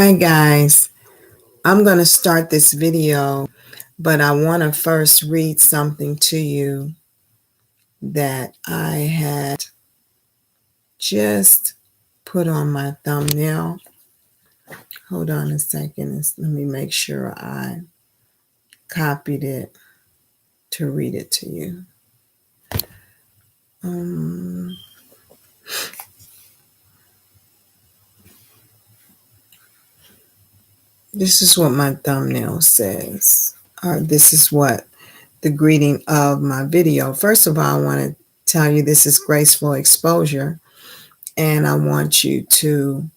Hi guys, I'm going to start this video, but I want to first read something to you that I had just put on my thumbnail. Hold on a second. Let me make sure I copied it to read it to you. This is what my thumbnail says, or this is what the greeting of my video. First of all, I want to tell you this is graceful exposure, and I want you to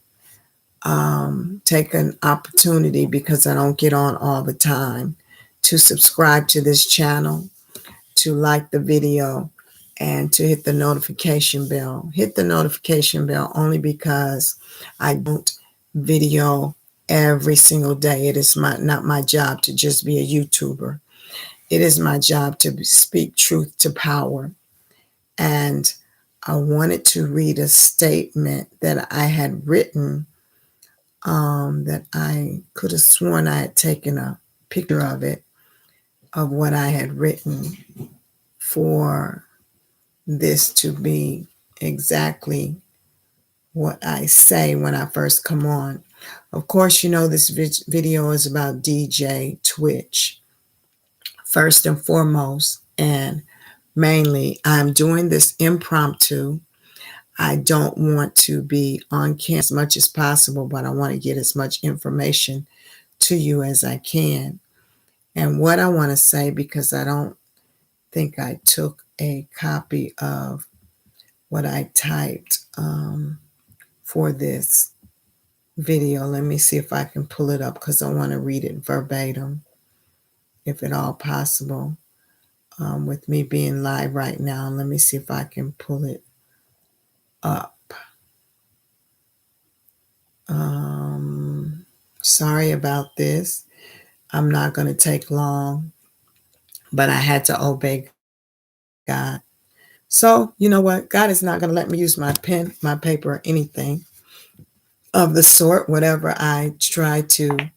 take an opportunity, because I don't get on all the time, to subscribe to this channel, to like the video, and to hit the notification bell. Hit the notification bell only because I don't video every single day. It is not my job to just be a YouTuber. It is my job to speak truth to power. And I wanted to read a statement that I had written, that I could have sworn I had taken a picture of it, of what I had written, for this to be exactly what I say when I first come on. Of course, you know this video is about DJ Twitch, first and foremost, and mainly I'm doing this impromptu. I don't want to be on camera as much as possible, but I want to get as much information to you as I can. And what I want to say, because I don't think I took a copy of what I typed for this video. Let me see if I can pull it up, because I want to read it verbatim, if at all possible. With me being live right now, let me see if I can pull it up. Sorry about this. I'm not going to take long, but I had to obey God. So, you know what? God is not going to let me use my pen, my paper, or anything of the sort. Whatever I try to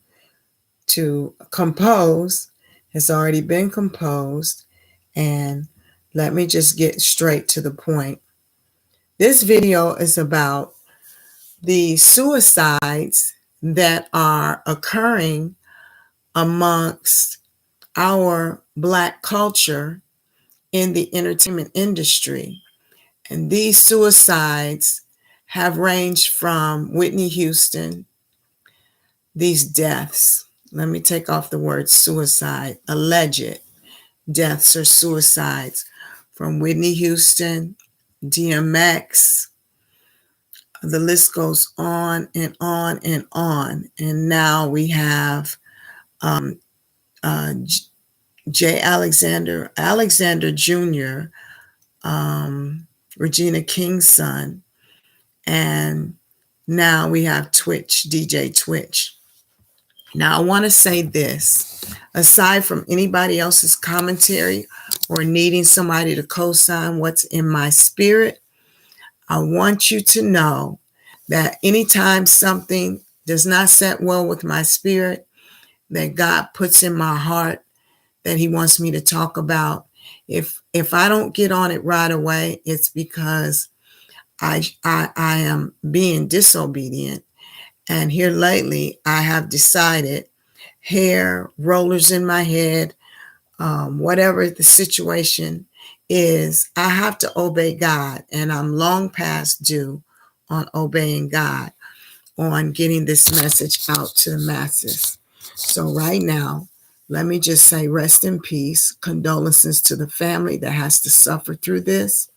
compose has already been composed. And let me just get straight to the point. This video is about the suicides that are occurring amongst our Black culture in the entertainment industry. And these suicides have ranged from Whitney Houston, these deaths. Let me take off the word suicide, alleged deaths or suicides from Whitney Houston, DMX. The list goes on and on and on. And now we have Alexander Jr., Regina King's son, and now we have DJ Twitch. Now I want to say this, aside from anybody else's commentary or needing somebody to co-sign what's in my spirit, I want you to know that anytime something does not set well with my spirit, that God puts in my heart that he wants me to talk about, if I don't get on it right away, it's because I am being disobedient. And here lately, I have decided, hair, rollers in my head, whatever the situation is, I have to obey God. And I'm long past due on obeying God, on getting this message out to the masses. So right now, let me just say rest in peace. Condolences to the family that has to suffer through this.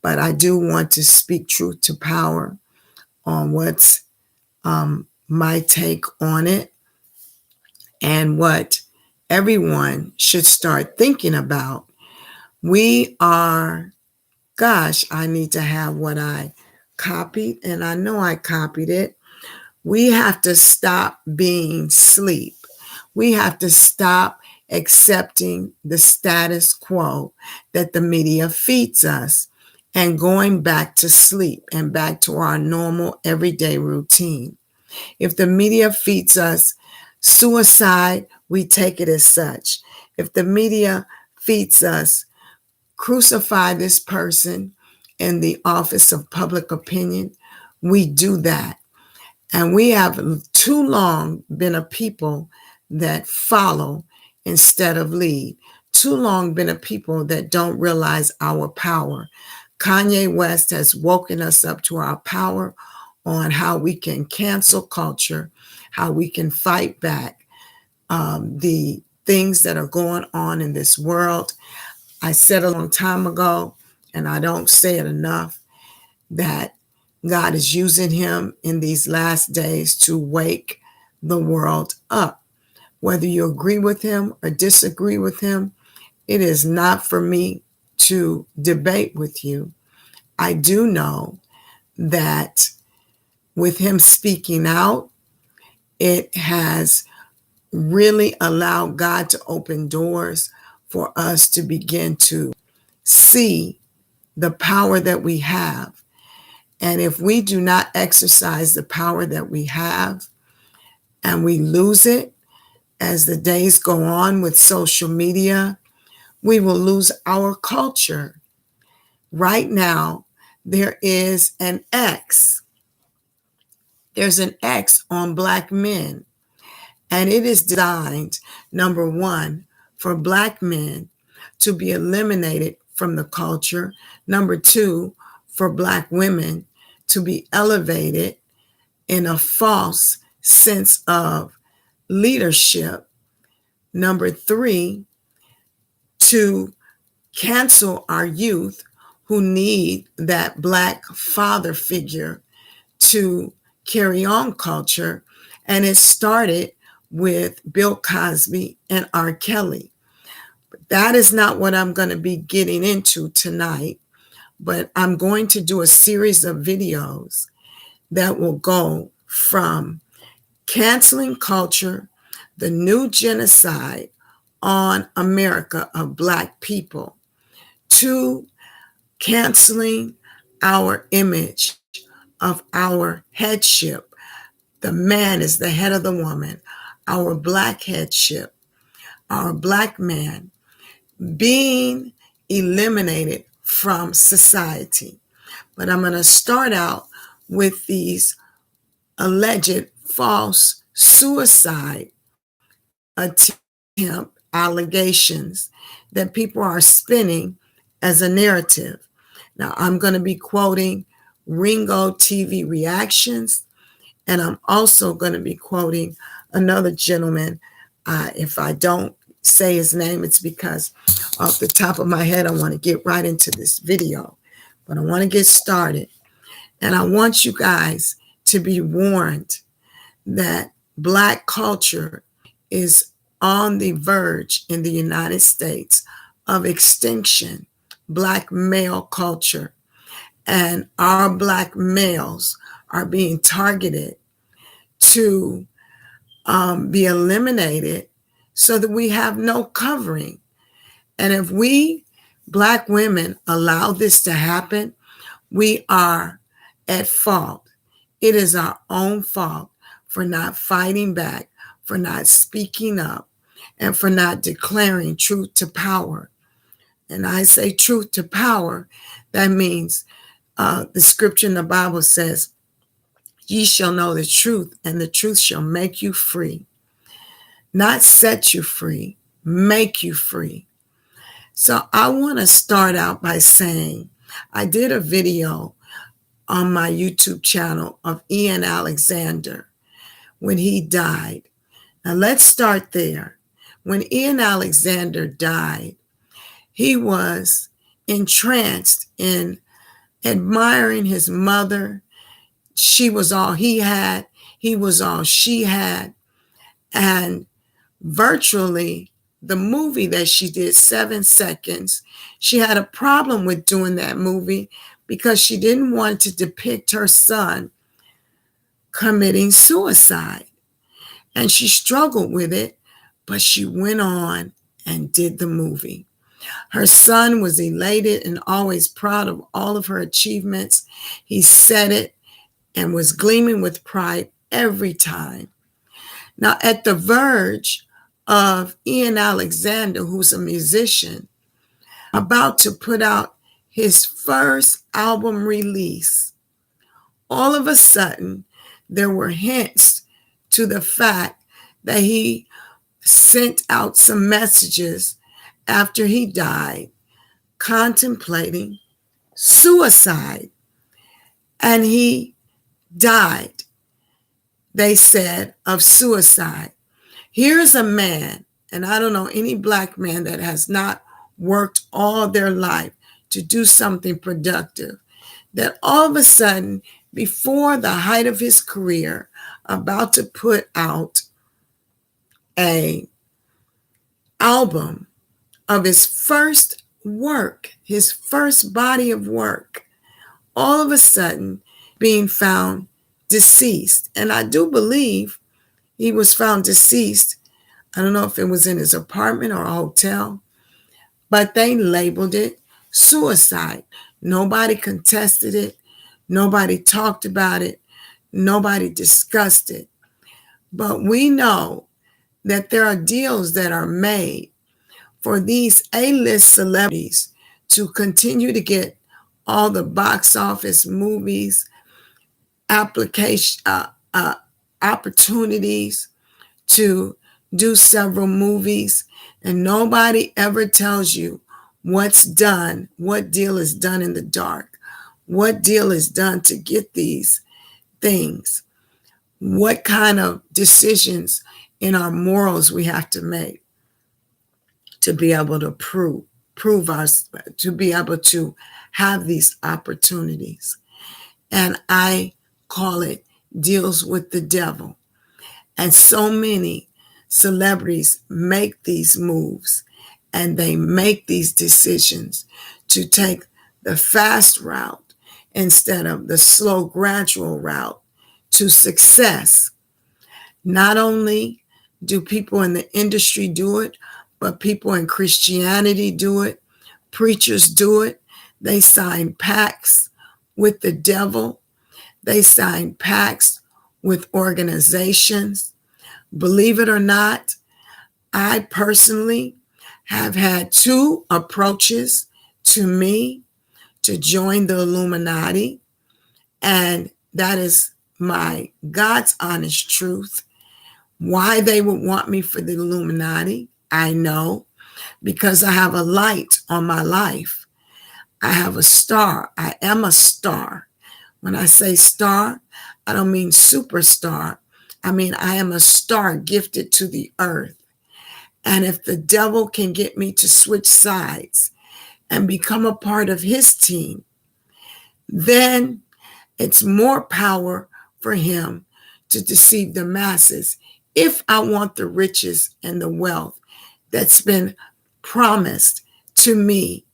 But I do want to speak truth to power on what's my take on it, and what everyone should start thinking about. We are, gosh, I need to have what I copied, and I know I copied it. We have to stop being sleep. We have to stop accepting the status quo that the media feeds us, and going back to sleep and back to our normal everyday routine. If the media feeds us suicide, we take it as such. If the media feeds us crucify this person in the office of public opinion, we do that. And we have too long been a people that follow instead of lead. Too long been a people that don't realize our power. Kanye West has woken us up to our power on how we can cancel culture, how we can fight back the things that are going on in this world. I said a long time ago, and I don't say it enough, that God is using him in these last days to wake the world up. Whether you agree with him or disagree with him, it is not for me to debate with you. I do know that with him speaking out, it has really allowed God to open doors for us to begin to see the power that we have. And if we do not exercise the power that we have and we lose it as the days go on with social media, we will lose our culture. Right now, there is an X. There's an X on Black men, and it is designed, number one, for Black men to be eliminated from the culture. Number two, for Black women to be elevated in a false sense of leadership. Number three, to cancel our youth who need that Black father figure to carry on culture. And it started with Bill Cosby and R. Kelly. But that is not what I'm going to be getting into tonight, but I'm going to do a series of videos that will go from canceling culture, the new genocide on America of Black people, to canceling our image of our headship. The man is the head of the woman, our Black headship, our Black man being eliminated from society. But I'm going to start out with these alleged false suicide attempt allegations that people are spinning as a narrative. Now, I'm going to be quoting Ringo TV reactions, and I'm also going to be quoting another gentleman. If I don't say his name, it's because off the top of my head, I want to get right into this video. But I want to get started. And I want you guys to be warned that Black culture is on the verge in the United States of extinction. Black male culture. And our Black males are being targeted to be eliminated so that we have no covering. And if we Black women allow this to happen, we are at fault. It is our own fault for not fighting back, for not speaking up, and for not declaring truth to power. And I say truth to power, that means the scripture in the Bible says, ye shall know the truth, and the truth shall make you free. Not set you free, make you free. So I want to start out by saying, I did a video on my YouTube channel of Ian Alexander when he died. Now let's start there. When Ian Alexander died, he was entranced in admiring his mother. She was all he had. He was all she had. And virtually, the movie that she did, 7 Seconds, she had a problem with doing that movie because she didn't want to depict her son committing suicide. And she struggled with it, but she went on and did the movie. Her son was elated and always proud of all of her achievements. He said it and was gleaming with pride every time. Now, at the verge of Ian Alexander, who's a musician, about to put out his first album release, all of a sudden, there were hints to the fact that he sent out some messages after he died, contemplating suicide. And he died, they said, of suicide. Here's a man, and I don't know any black man that has not worked all their life to do something productive, that all of a sudden, before the height of his career, about to put out a album of his first work, his first body of work, all of a sudden being found deceased. And I do believe he was found deceased. I don't know if it was in his apartment or a hotel, but they labeled it suicide. Nobody contested it. Nobody talked about it. Nobody discussed it. But we know that there are deals that are made for these A-list celebrities to continue to get all the box office movies, opportunities to do several movies, and nobody ever tells you what's done, what deal is done in the dark, what deal is done to get these things, what kind of decisions in our morals we have to make to be able to prove us, to be able to have these opportunities. And I call it deals with the devil. And so many celebrities make these moves and they make these decisions to take the fast route instead of the slow, gradual route to success. Not only do people in the industry do it, but people in Christianity do it. Preachers do it. They sign pacts with the devil. They sign pacts with organizations. Believe it or not, I personally have had 2 approaches to me to join the Illuminati, and that is my God's honest truth. Why they would want me for the Illuminati, I know, because I have a light on my life. I have a star. I am a star. When I say star, I don't mean superstar. I mean, I am a star gifted to the earth. And if the devil can get me to switch sides and become a part of his team, then it's more power for him to deceive the masses if I want the riches and the wealth that's been promised to me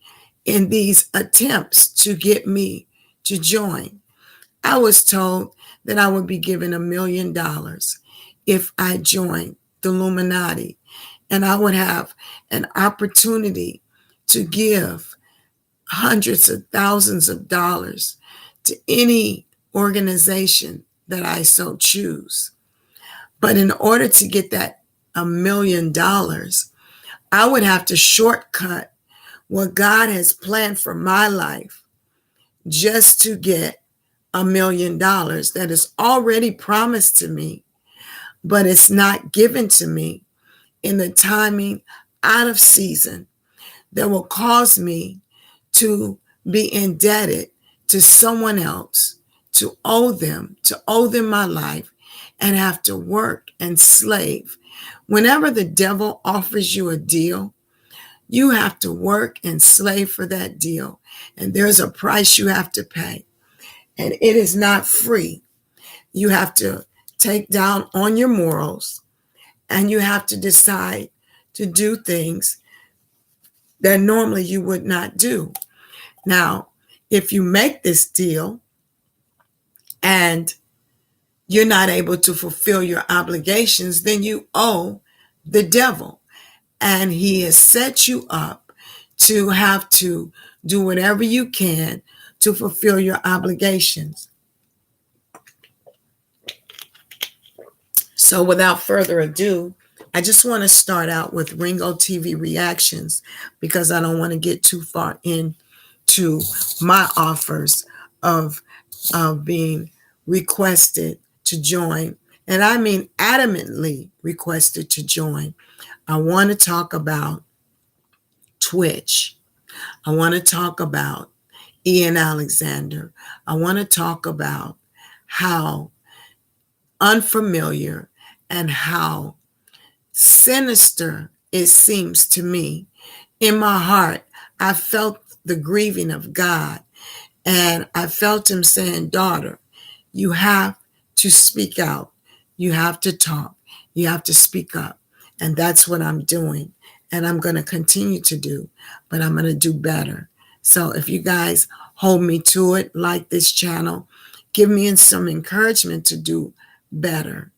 in these attempts to get me to join. I was told that I would be given $1 million if I joined the Illuminati, and I would have an opportunity to give hundreds of thousands of dollars to any organization that I so choose. But in order to get that $1 million, I would have to shortcut what God has planned for my life just to get $1 million that is already promised to me, but it's not given to me in the timing out of season that will cause me to be indebted to someone else, to owe them my life, and have to work and slave. Whenever the devil offers you a deal, you have to work and slave for that deal. And there's a price you have to pay. And it is not free. You have to take down on your morals, and you have to decide to do things that normally you would not do. Now, if you make this deal and you're not able to fulfill your obligations, then you owe the devil. And he has set you up to have to do whatever you can to fulfill your obligations. So without further ado, I just want to start out with Ringo TV reactions because I don't want to get too far into my offers of being requested to join. And I mean adamantly requested to join. I want to talk about Twitch. I want to talk about Ian Alexander. I want to talk about how unfamiliar and how sinister it seems to me. In my heart, I felt the grieving of God, and I felt him saying, daughter, you have to speak out. You have to talk. You have to speak up. And that's what I'm doing. And I'm going to continue to do, but I'm going to do better. So if you guys hold me to it, like this channel, give me some encouragement to do better.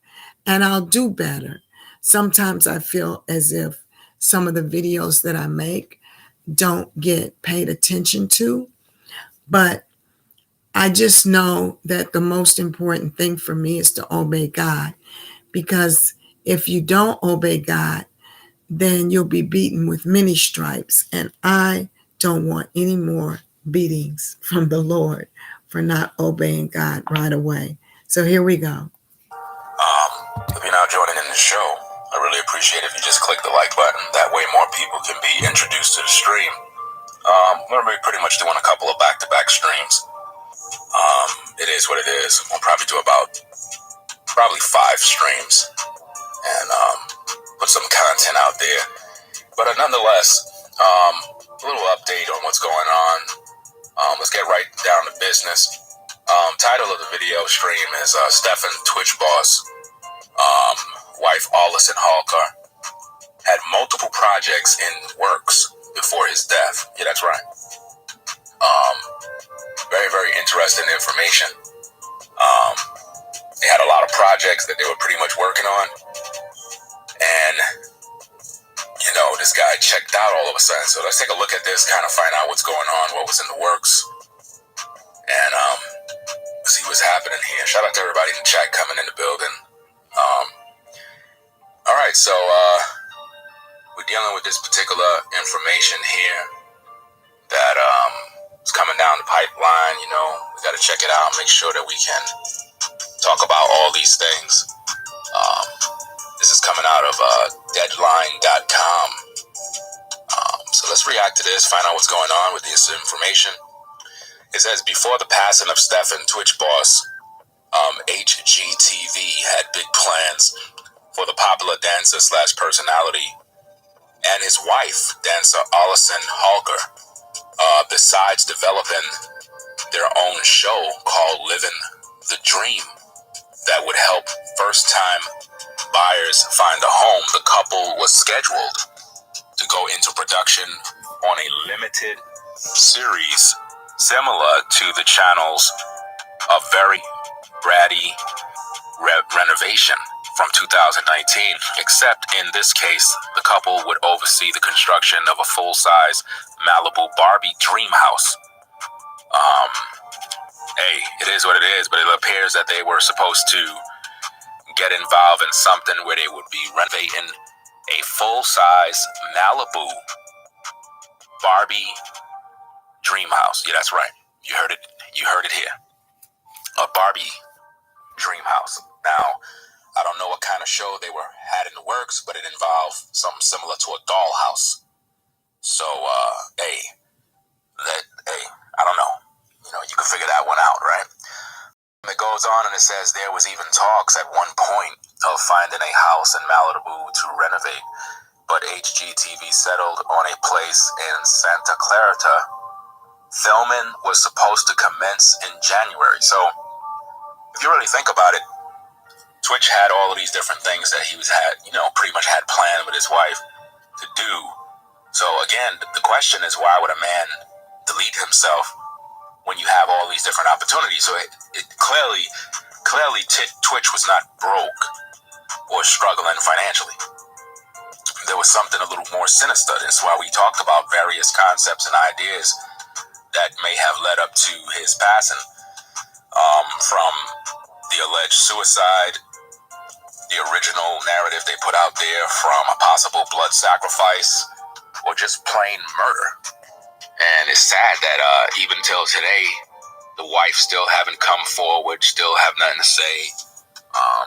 And I'll do better. Sometimes I feel as if some of the videos that I make don't get paid attention to, but I just know that the most important thing for me is to obey God, because if you don't obey God, then you'll be beaten with many stripes. And I don't want any more beatings from the Lord for not obeying God right away. So here we go. If you're now joining in the show, I really appreciate if you just click the like button. That way more people can be introduced to the stream. We're going to be pretty much doing a couple of back-to-back streams. It is what it is. We'll probably do about 5 streams and put some content out there. But nonetheless, a little update on what's going on. Let's get right down to business. Title of the video stream is Stephen Twitch Boss, wife Allison Halker, had multiple projects in works before his death. Yeah, that's right. Very, very interesting information. They had a lot of projects that they were pretty much working on. And, this guy checked out all of a sudden. So let's take a look at this, kind of find out what's going on, what was in the works, and see what's happening here. Shout out to everybody in the chat coming in the building. All right, so we're dealing with this particular information here that is coming down the pipeline. We got to check it out, make sure that we can talk about all these things. This is coming out of deadline.com. So let's react to this, find out what's going on with this information. It says, before the passing of Stephen Twitch Boss, HGTV had big plans for the popular dancer / personality and his wife, dancer Allison Halker, besides developing their own show called Living the Dream that would help first-time buyers find a home. The couple was scheduled to go into production on a limited series similar to the channel's A Very Bratty Renovation from 2019, except in this case, the couple would oversee the construction of a full-size Malibu Barbie dream house. Hey, it is what it is, but it appears that they were supposed to get involved in something where they would be renovating a full-size Malibu Barbie dream house. Yeah, that's right. You heard it. You heard it here. A Barbie dream house. Now, I don't know what kind of show they had in the works, but it involved something similar to a dollhouse. So, I don't know. You can figure that one out, right? It goes on and it says there was even talks at one point of finding a house in Malibu to renovate, but HGTV settled on a place in Santa Clarita. Filming was supposed to commence in January. So, if you really think about it, Twitch had all of these different things that he pretty much had planned with his wife to do. So again, the question is, why would a man delete himself when you have all these different opportunities? So it clearly Twitch was not broke or struggling financially. There was something a little more sinister. That's why we talked about various concepts and ideas that may have led up to his passing, from the alleged suicide, the original narrative they put out there from a possible blood sacrifice or just plain murder. And it's sad that even till today, the wife still haven't come forward, still have nothing to say.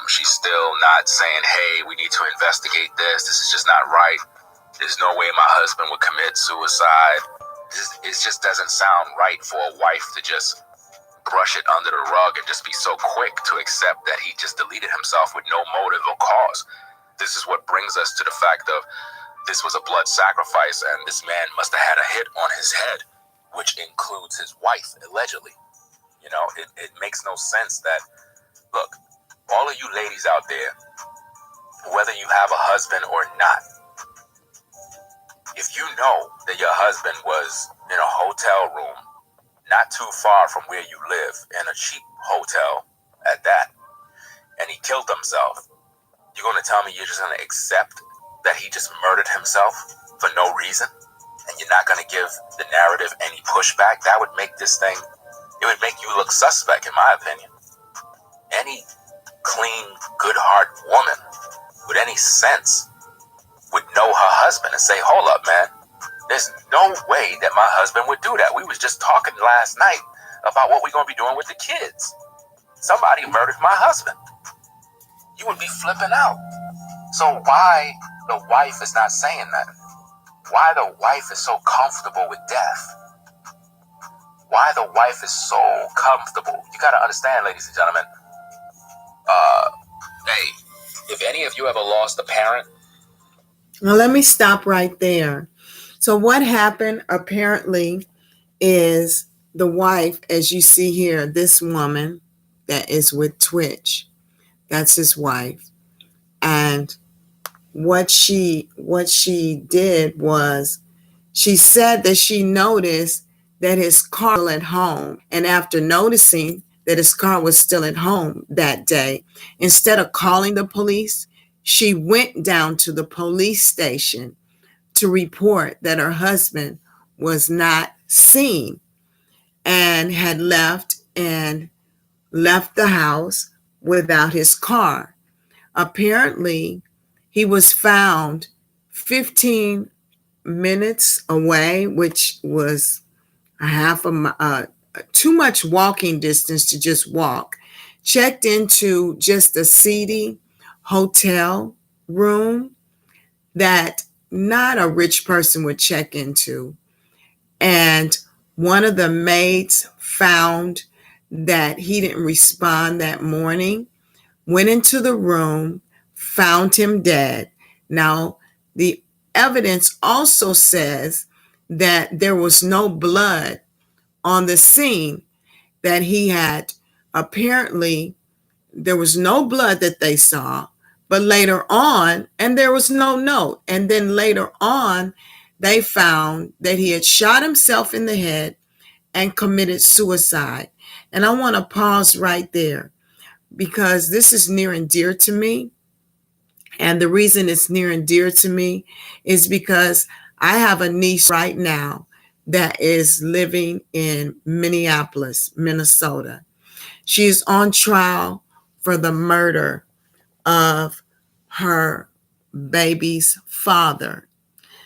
She's still not saying, hey, we need to investigate this. This is just not right. There's no way my husband would commit suicide. It just doesn't sound right for a wife to just brush it under the rug and just be so quick to accept that he just deleted himself with no motive or cause. This is what brings us to the fact of this was a blood sacrifice, and this man must have had a hit on his head, which includes his wife, allegedly. You know, it makes no sense that, look, all of you ladies out there, whether you have a husband or not, if you know that your husband was in a hotel room not too far from where you live, in a cheap hotel at that, and he killed himself, you're going to tell me you're just going to accept that he just murdered himself for no reason, and you're not going to give the narrative any pushback? That would make this thing, it would make you look suspect, in my opinion. Any clean, good-hearted woman with any sense would know her husband and say, hold up, man, there's no way that my husband would do that. We was just talking last night about what we're going to be doing with the kids. Somebody murdered my husband. You would be flipping out. So why the wife is not saying that? Why the wife is so comfortable with death? Why the wife is so comfortable? You got to understand, ladies and gentlemen, hey, if any of you ever lost a parent. Well, let me stop right there. So what happened apparently is the wife, as you see here, this woman that is with Twitch, that's his wife. And what she did was she said that she noticed that his car was at home. And after noticing that his car was still at home that day, instead of calling the police, she went down to the police station to report that her husband was not seen and had left the house without his car. Apparently, he was found 15 minutes away, which was too much walking distance to just walk. Checked into just a seedy hotel room that not a rich person would check into. And one of the maids found that he didn't respond that morning, went into the room, found him dead. Now, the evidence also says that there was no blood on the scene, that he had apparently, there was no blood that they saw, but later on, and there was no note. And then later on, they found that he had shot himself in the head and committed suicide. And I want to pause right there because this is near and dear to me. And the reason it's near and dear to me is because I have a niece right now that is living in Minneapolis, Minnesota. She is on trial for the murder of her baby's father.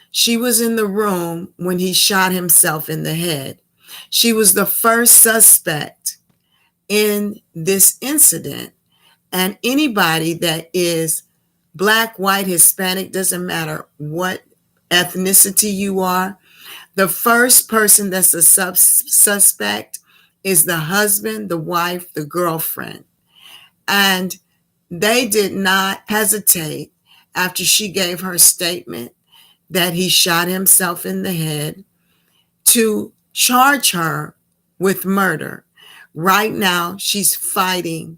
She was in the room when he shot himself in the head. She was the first suspect in this incident. And anybody that is Black, white, Hispanic, doesn't matter what ethnicity you are, the first person that's a suspect is the husband, the wife, the girlfriend. And they did not hesitate after she gave her statement that he shot himself in the head to charge her with murder. Right now, she's fighting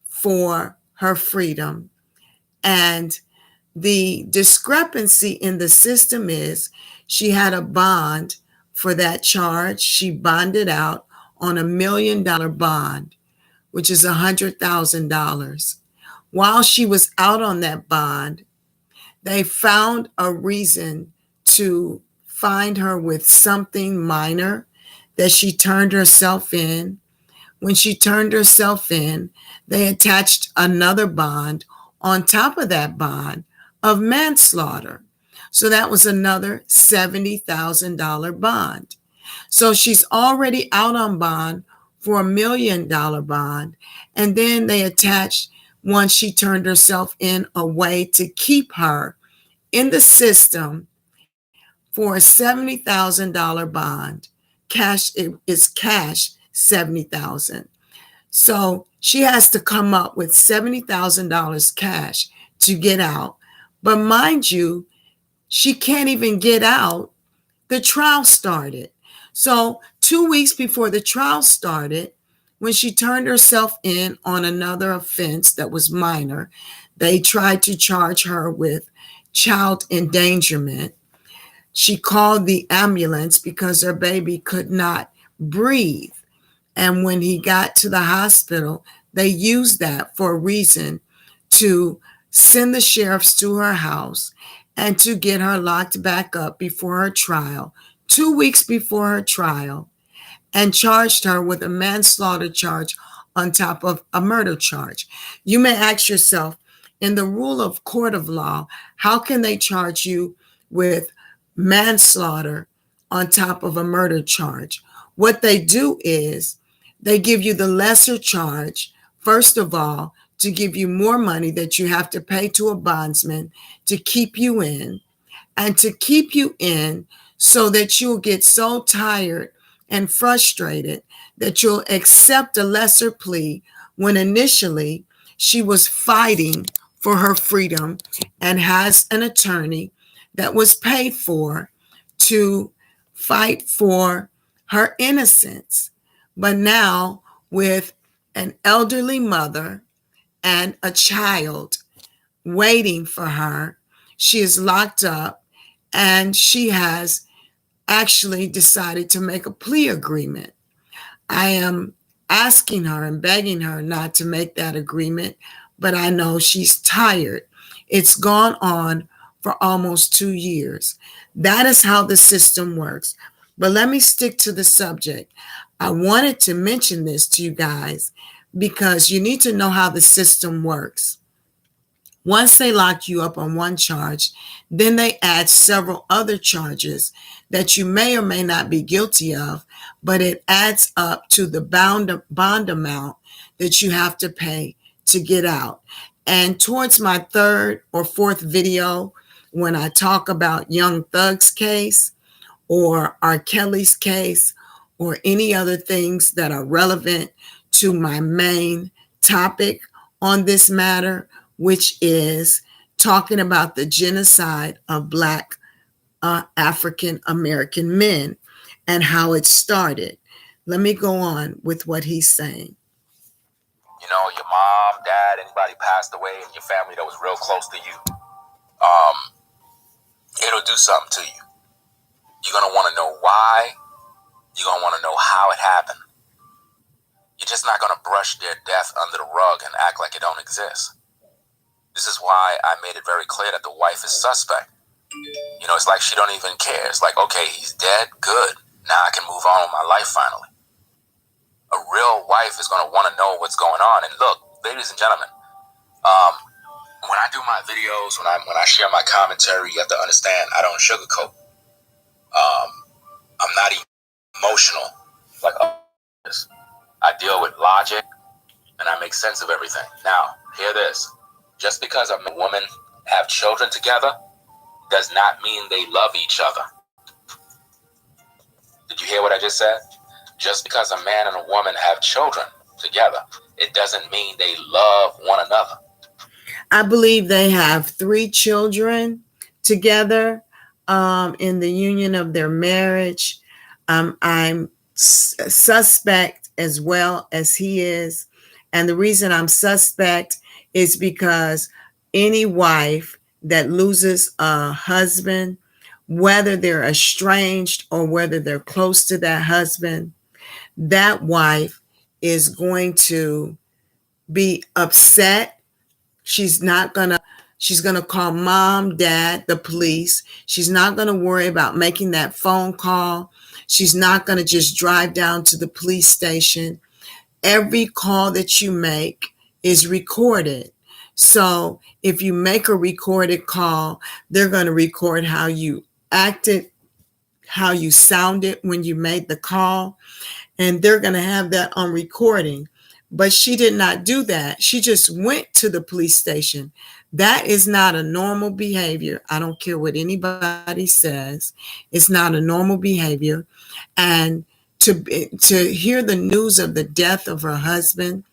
for her freedom. And the discrepancy in the system is she had a bond for that charge. She bonded out on $1 million bond, which is $100,000. While she was out on that bond, they found a reason to find her with something minor that she turned herself in. When she turned herself in, they attached another bond on top of that bond of manslaughter. So that was another $70,000 bond. So she's already out on bond for $1 million bond. And then they attached, once she turned herself in, a way to keep her in the system for a $70,000 bond. Cash, it's cash $70,000. So she has to come up with $70,000 cash to get out. But mind you, she can't even get out. The trial started. So 2 weeks before the trial started, when she turned herself in on another offense that was minor, they tried to charge her with child endangerment. She called the ambulance because her baby could not breathe. And when he got to the hospital, they used that for a reason to send the sheriffs to her house and to get her locked back up before her trial, 2 weeks before her trial, and charged her with a manslaughter charge on top of a murder charge. You may ask yourself, in the rule of court of law, how can they charge you with manslaughter on top of a murder charge? What they do is they give you the lesser charge, first of all, to give you more money that you have to pay to a bondsman to keep you in, and to keep you in so that you'll get so tired and frustrated that you'll accept a lesser plea when initially she was fighting for her freedom and has an attorney that was paid for to fight for her innocence. But now, with an elderly mother and a child waiting for her, she is locked up, and she has actually decided to make a plea agreement. I am asking her and begging her not to make that agreement, but I know she's tired. It's gone on for almost 2 years. That is how the system works. But let me stick to the subject. I wanted to mention this to you guys because you need to know how the system works. Once they lock you up on one charge, then they add several other charges that you may or may not be guilty of, but it adds up to the bond amount that you have to pay to get out. And towards my third or fourth video, when I talk about Young Thug's case or R. Kelly's case or any other things that are relevant to my main topic on this matter, which is talking about the genocide of Black African American men and how it started. Let me go on with what he's saying. You know, your mom, dad, anybody passed away in your family that was real close to you, it'll do something to you. You're going to want to know why. You're going to want to know how it happened. You're just not going to brush their death under the rug and act like it don't exist. This is why I made it very clear that the wife is suspect. You know, it's like she don't even care. It's like, okay, he's dead, good. Now I can move on with my life finally. A real wife is going to want to know what's going on. And look, ladies and gentlemen, when I do my videos, when I share my commentary, you have to understand I don't sugarcoat. I'm not emotional like others. I deal with logic and I make sense of everything. Now, hear this. Just because a woman have children together does not mean they love each other. Did you hear what I just said? Just because a man and a woman have children together, it doesn't mean they love one another. I believe they have 3 children together in the union of their marriage. I'm suspect as well as he is. And the reason I'm suspect is because any wife that loses a husband, whether they're estranged or whether they're close to that husband, that wife is going to be upset. She's going to call mom, dad, the police. She's not going to worry about making that phone call. She's not going to just drive down to the police station. Every call that you make is recorded. So if you make a recorded call, they're going to record how you acted, how you sounded when you made the call, and they're going to have that on recording. But she did not do that. She just went to the police station. That is not a normal behavior. I don't care what anybody says. It's not a normal behavior. And to hear the news of the death of her husband,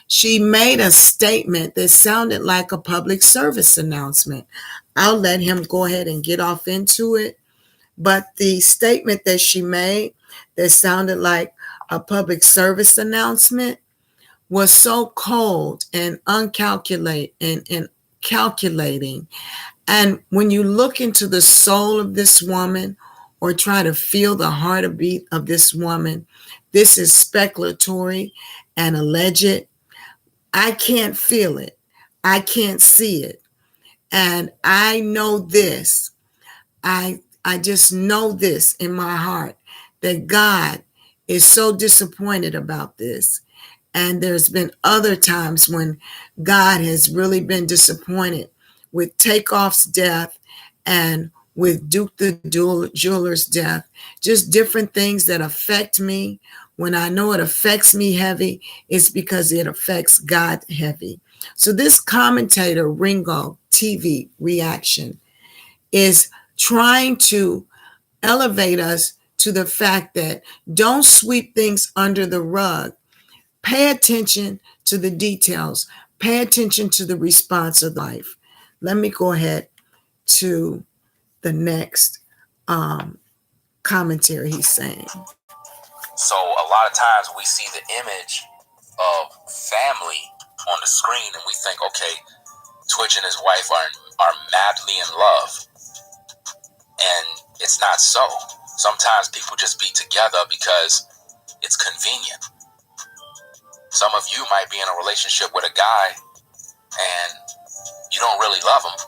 she made a statement that sounded like a public service announcement. I'll let him go ahead and get off into it. But the statement that she made that sounded like a public service announcement was so cold and uncalculate and calculating. And when you look into the soul of this woman or try to feel the heartbeat of this woman, this is speculatory and alleged. I can't feel it. I can't see it. And I know this. I just know this in my heart that God is so disappointed about this. And there's been other times when God has really been disappointed with Takeoff's death and with Duke the Jeweler's death. Just different things that affect me. When I know it affects me heavy, it's because it affects God heavy. So this commentator, Ringo TV reaction, is trying to elevate us to the fact that don't sweep things under the rug. Pay attention to the details. Pay attention to the response of life. Let me go ahead to the next commentary he's saying. So a lot of times we see the image of family on the screen and we think, okay, Twitch and his wife are madly in love. And it's not so. Sometimes people just be together because it's convenient. Some of you might be in a relationship with a guy and you don't really love him.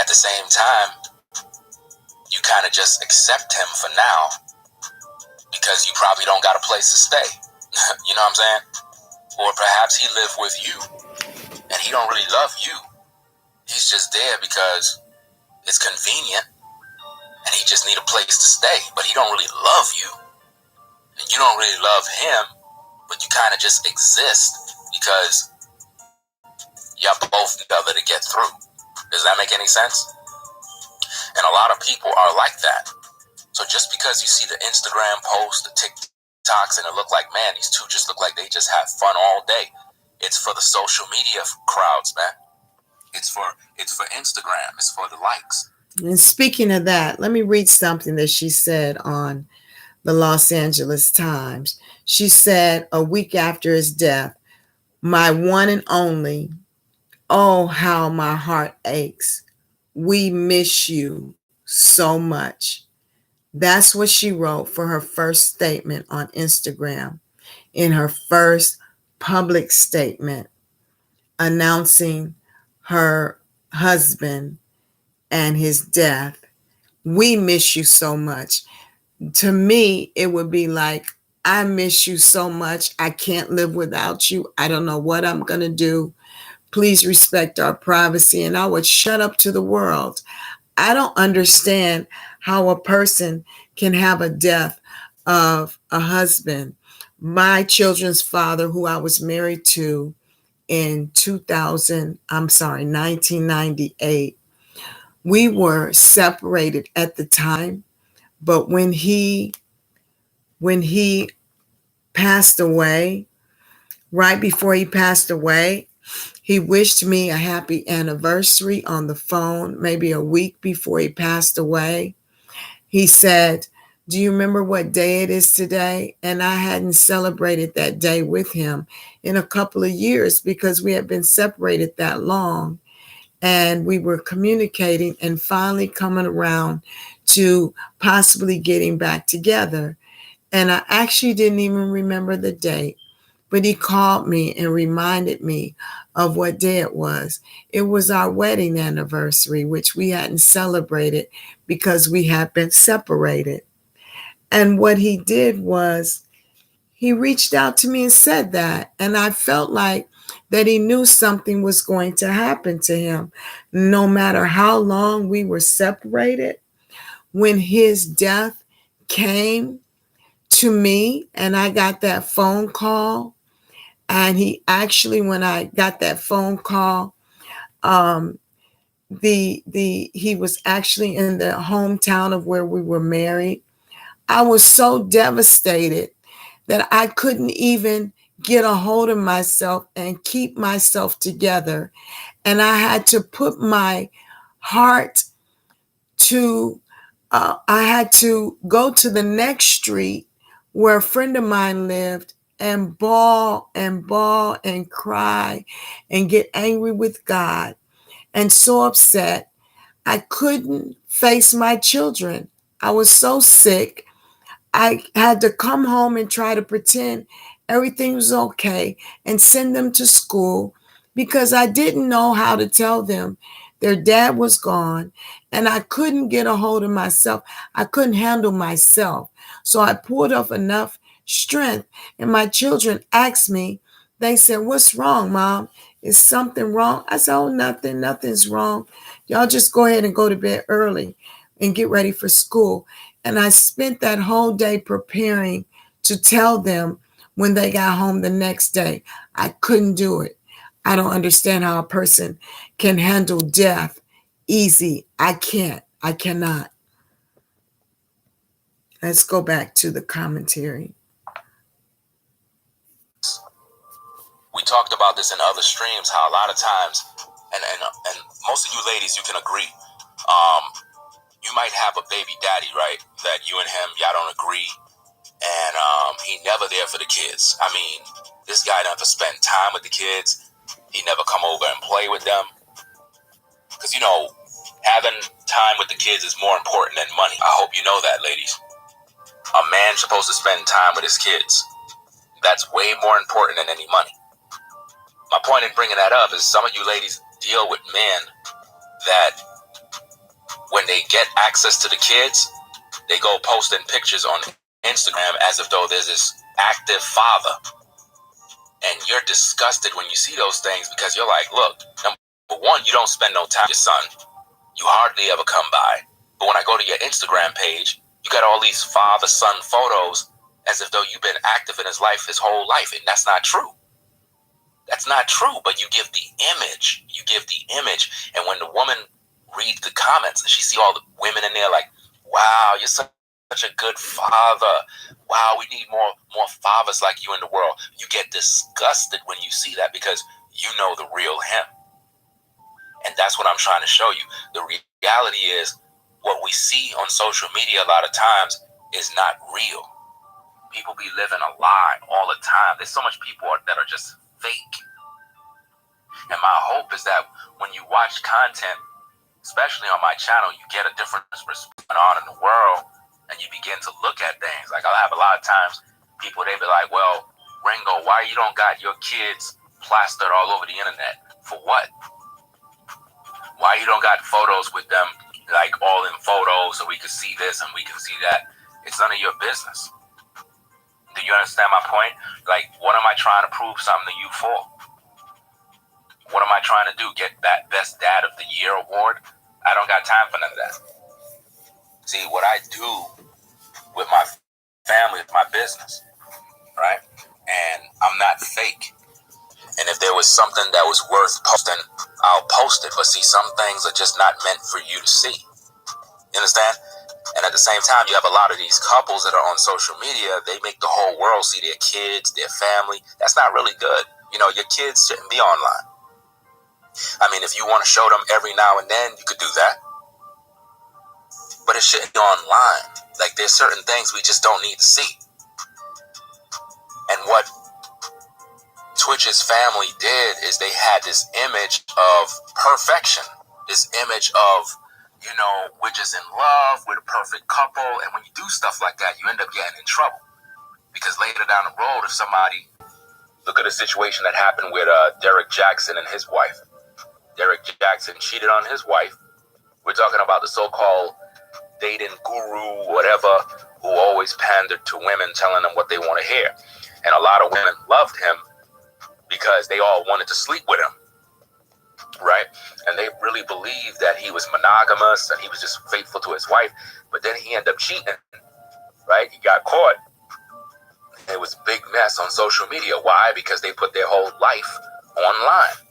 At the same time, you kind of just accept him for now because you probably don't got a place to stay. You know what I'm saying? Or perhaps he lived with you and he don't really love you. He's just there because it's convenient and he just need a place to stay, but he don't really love you. And you don't really love him, but you kind of just exist because y'all both together to get through. Does that make any sense? And a lot of people are like that. So just because you see the Instagram posts, the TikToks, and it look like, man, these two just look like they just have fun all day. It's for the social media crowds, man. It's for Instagram. It's for the likes. And speaking of that, let me read something that she said on the Los Angeles Times. She said a week after his death, "My one and only, oh, how my heart aches. We miss you so much." That's what she wrote for her first statement on Instagram, in her first public statement announcing her husband and his death. We miss you so much. To me, it would be like, I miss you so much. I can't live without you. I don't know what I'm going to do. Please respect our privacy. And I would shut up to the world. I don't understand how a person can have a death of a husband. My children's father, who I was married to in 1998, we were separated at the time, but when he passed away, right before he passed away, he wished me a happy anniversary on the phone, maybe a week before he passed away. He said, "Do you remember what day it is today?" And I hadn't celebrated that day with him in a couple of years because we had been separated that long. And we were communicating and finally coming around to possibly getting back together. And I actually didn't even remember the date, but he called me and reminded me of what day it was. It was our wedding anniversary, which we hadn't celebrated because we had been separated. And what he did was he reached out to me and said that. And I felt like that he knew something was going to happen to him. No matter how long we were separated, when his death came to me and I got that phone call, and he actually, when I got that phone call, he was actually in the hometown of where we were married. I was so devastated that I couldn't even get a hold of myself and keep myself together. And I had to put my heart to, I had to go to the next street where a friend of mine lived and bawl and cry and get angry with God and so upset. I couldn't face my children. I was so sick. I had to come home and try to pretend everything was okay and send them to school because I didn't know how to tell them their dad was gone and I couldn't get a hold of myself. I couldn't handle myself. So I pulled off enough strength, and my children asked me, they said, "What's wrong, Mom? Is something wrong?" I said, "Oh, nothing's wrong. Y'all just go ahead and go to bed early and get ready for school." And I spent that whole day preparing to tell them when they got home the next day. I couldn't do it. I don't understand how a person can handle death easy. I can't. I cannot. Let's go back to the commentary. We talked about this in other streams, how a lot of times, and most of you ladies, you can agree, you might have a baby daddy, right, that you and him, y'all don't agree, and he never there for the kids. I mean, this guy never spent time with the kids. He never come over and play with them. Because, you know, having time with the kids is more important than money. I hope you know that, ladies. A man's supposed to spend time with his kids. That's way more important than any money. My point in bringing that up is some of you ladies deal with men that when they get access to the kids, they go posting pictures on Instagram as if though there's this active father. And you're disgusted when you see those things because you're like, look, number one, you don't spend no time with your son. You hardly ever come by. But when I go to your Instagram page, you got all these father-son photos as if though you've been active in his life his whole life. And that's not true. That's not true, but you give the image. You give the image. And when the woman reads the comments and she see all the women in there like, wow, you're such a good father. Wow, we need more fathers like you in the world. You get disgusted when you see that because you know the real him. And that's what I'm trying to show you. The reality is what we see on social media a lot of times is not real. People be living a lie all the time. There's so much people that are just fake. And my hope is that when you watch content, especially on my channel, you get a different perspective on in the world and you begin to look at things. Like I'll have a lot of times people, they be like, well, Ringo, why you don't got your kids plastered all over the internet? For what? Why you don't got photos with them like all in photos so we can see this and we can see that? It's none of your business. Do you understand my point? Like, what am I trying to prove something to you for? What am I trying to do? Get that Best Dad of the Year award? I don't got time for none of that. See, what I do with my family is my business, right? And I'm not fake. And if there was something that was worth posting, I'll post it. But see, some things are just not meant for you to see. You understand? And at the same time, you have a lot of these couples that are on social media. They make the whole world see their kids, their family. That's not really good. You know, your kids shouldn't be online. I mean, if you want to show them every now and then, you could do that. But it shouldn't be online. Like, there's certain things we just don't need to see. And what Twitch's family did is they had this image of perfection, this image of, you know, we're just in love, we're the perfect couple. And when you do stuff like that, you end up getting in trouble. Because later down the road, if somebody, look at a situation that happened with Derek Jackson and his wife. Derek Jackson cheated on his wife. We're talking about the so-called dating guru, whatever, who always pandered to women, telling them what they want to hear. And a lot of women loved him because they all wanted to sleep with him, right? And they really believed that he was monogamous and he was just faithful to his wife. But then he ended up cheating, right? He got caught. It was a big mess on social media. Why? Because they put their whole life online.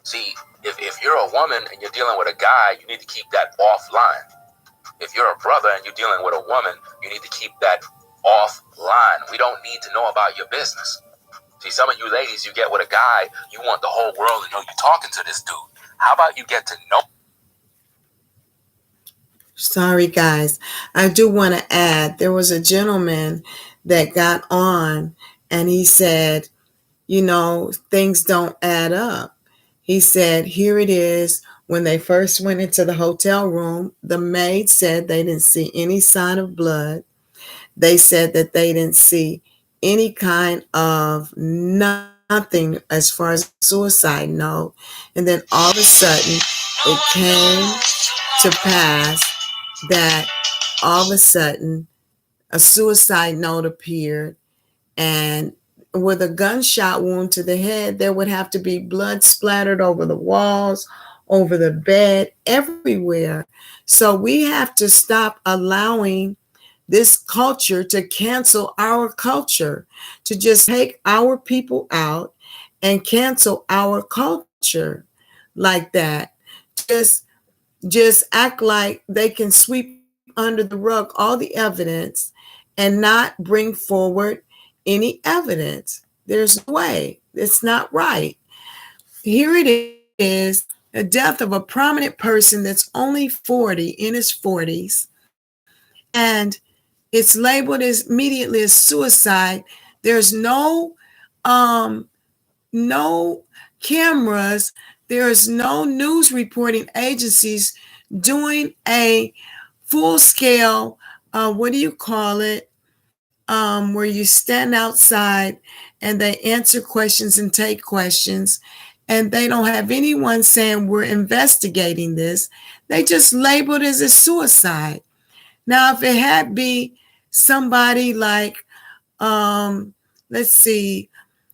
See, if you're a woman and you're dealing with a guy, you need to keep that offline. If you're a brother and you're dealing with a woman, you need to keep that offline. We don't need to know about your business. See, some of you ladies, you get with a guy, you want the whole world to know you're talking to this dude. How about you get to know? Sorry, guys. I do want to add, there was a gentleman that got on and he said, things don't add up. He said, here it is. When they first went into the hotel room, the maid said they didn't see any sign of blood. They said that they didn't see any kind of nothing as far as suicide note. And then all of a sudden, it came to pass that all of a sudden a suicide note appeared, and with a gunshot wound to the head, there would have to be blood splattered over the walls, over the bed, everywhere. So we have to stop allowing this culture to cancel our culture, to just take our people out and cancel our culture like that. Just just act like they can sweep under the rug all the evidence and not bring forward any evidence. There's no way. It's not right. Here it is, the death of a prominent person that's only 40, in his 40s, and it's labeled as immediately as suicide. There's um no cameras, there's no news reporting agencies doing a full scale, what do you call it, where you stand outside and they answer questions and take questions, and they don't have anyone saying we're investigating this. They just labeled it as a suicide. Now, if it had be somebody like, let's see,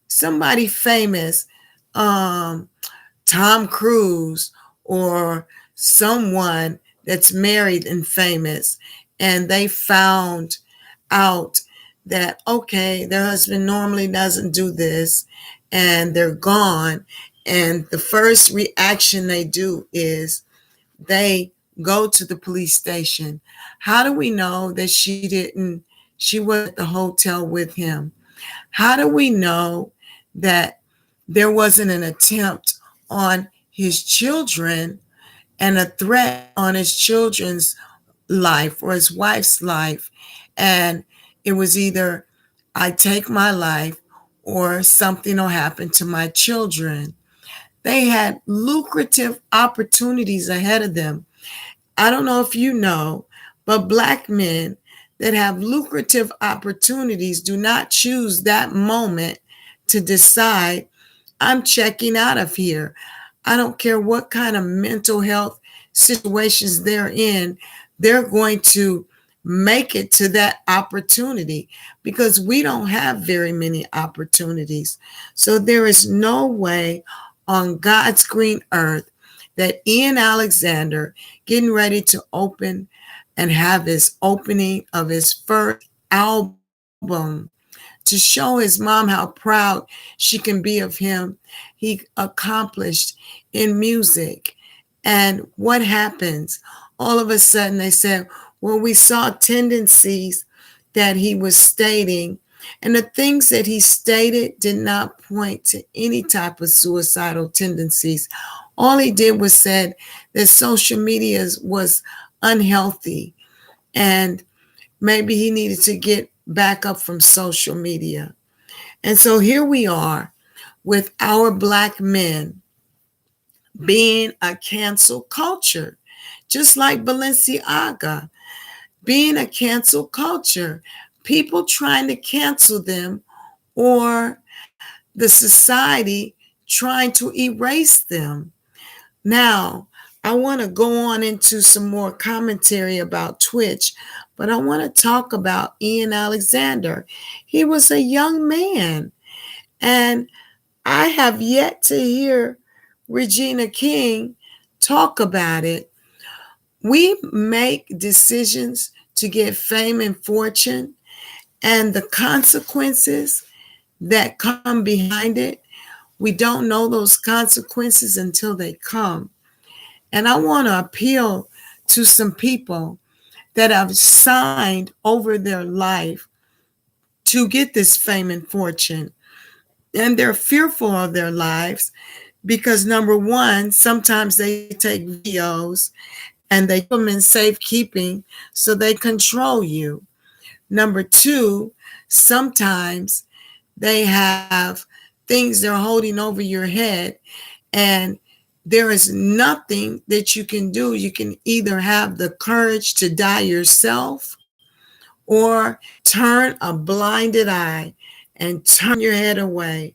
somebody famous, um, Tom Cruise, or someone that's married and famous, and they found out that, okay, their husband normally doesn't do this, and they're gone, and the first reaction they do is they go to the police station. How do we know that she was at the hotel with him? How do we know that there wasn't an attempt on his children and a threat on his children's life or his wife's life? And it was either I take my life or something will happen to my children. They had lucrative opportunities ahead of them. I don't know if you know, but Black men that have lucrative opportunities do not choose that moment to decide, I'm checking out of here. I don't care what kind of mental health situations they're in, they're going to make it to that opportunity, because we don't have very many opportunities. So there is no way on God's green earth that Ian Alexander, getting ready to open and have his opening of his first album, to show his mom how proud she can be of him, he accomplished in music. And what happens? All of a sudden they said, well, we saw tendencies that he was stating, and the things that he stated did not point to any type of suicidal tendencies. All he did was said that social media was unhealthy, and maybe he needed to get back up from social media. And so here we are with our Black men being a cancel culture, just like Balenciaga being a cancel culture. People trying to cancel them, or the society trying to erase them. Now, I want to go on into some more commentary about Twitch, but I want to talk about Ian Alexander. He was a young man, and I have yet to hear Regina King talk about it. We make decisions to get fame and fortune, and the consequences that come behind it, we don't know those consequences until they come. And I want to appeal to some people that have signed over their life to get this fame and fortune. And they're fearful of their lives because, number one, sometimes they take videos and they keep them in safekeeping so they control you. Number two, sometimes they have things they're holding over your head, and there is nothing that you can do. You can either have the courage to die yourself or turn a blinded eye and turn your head away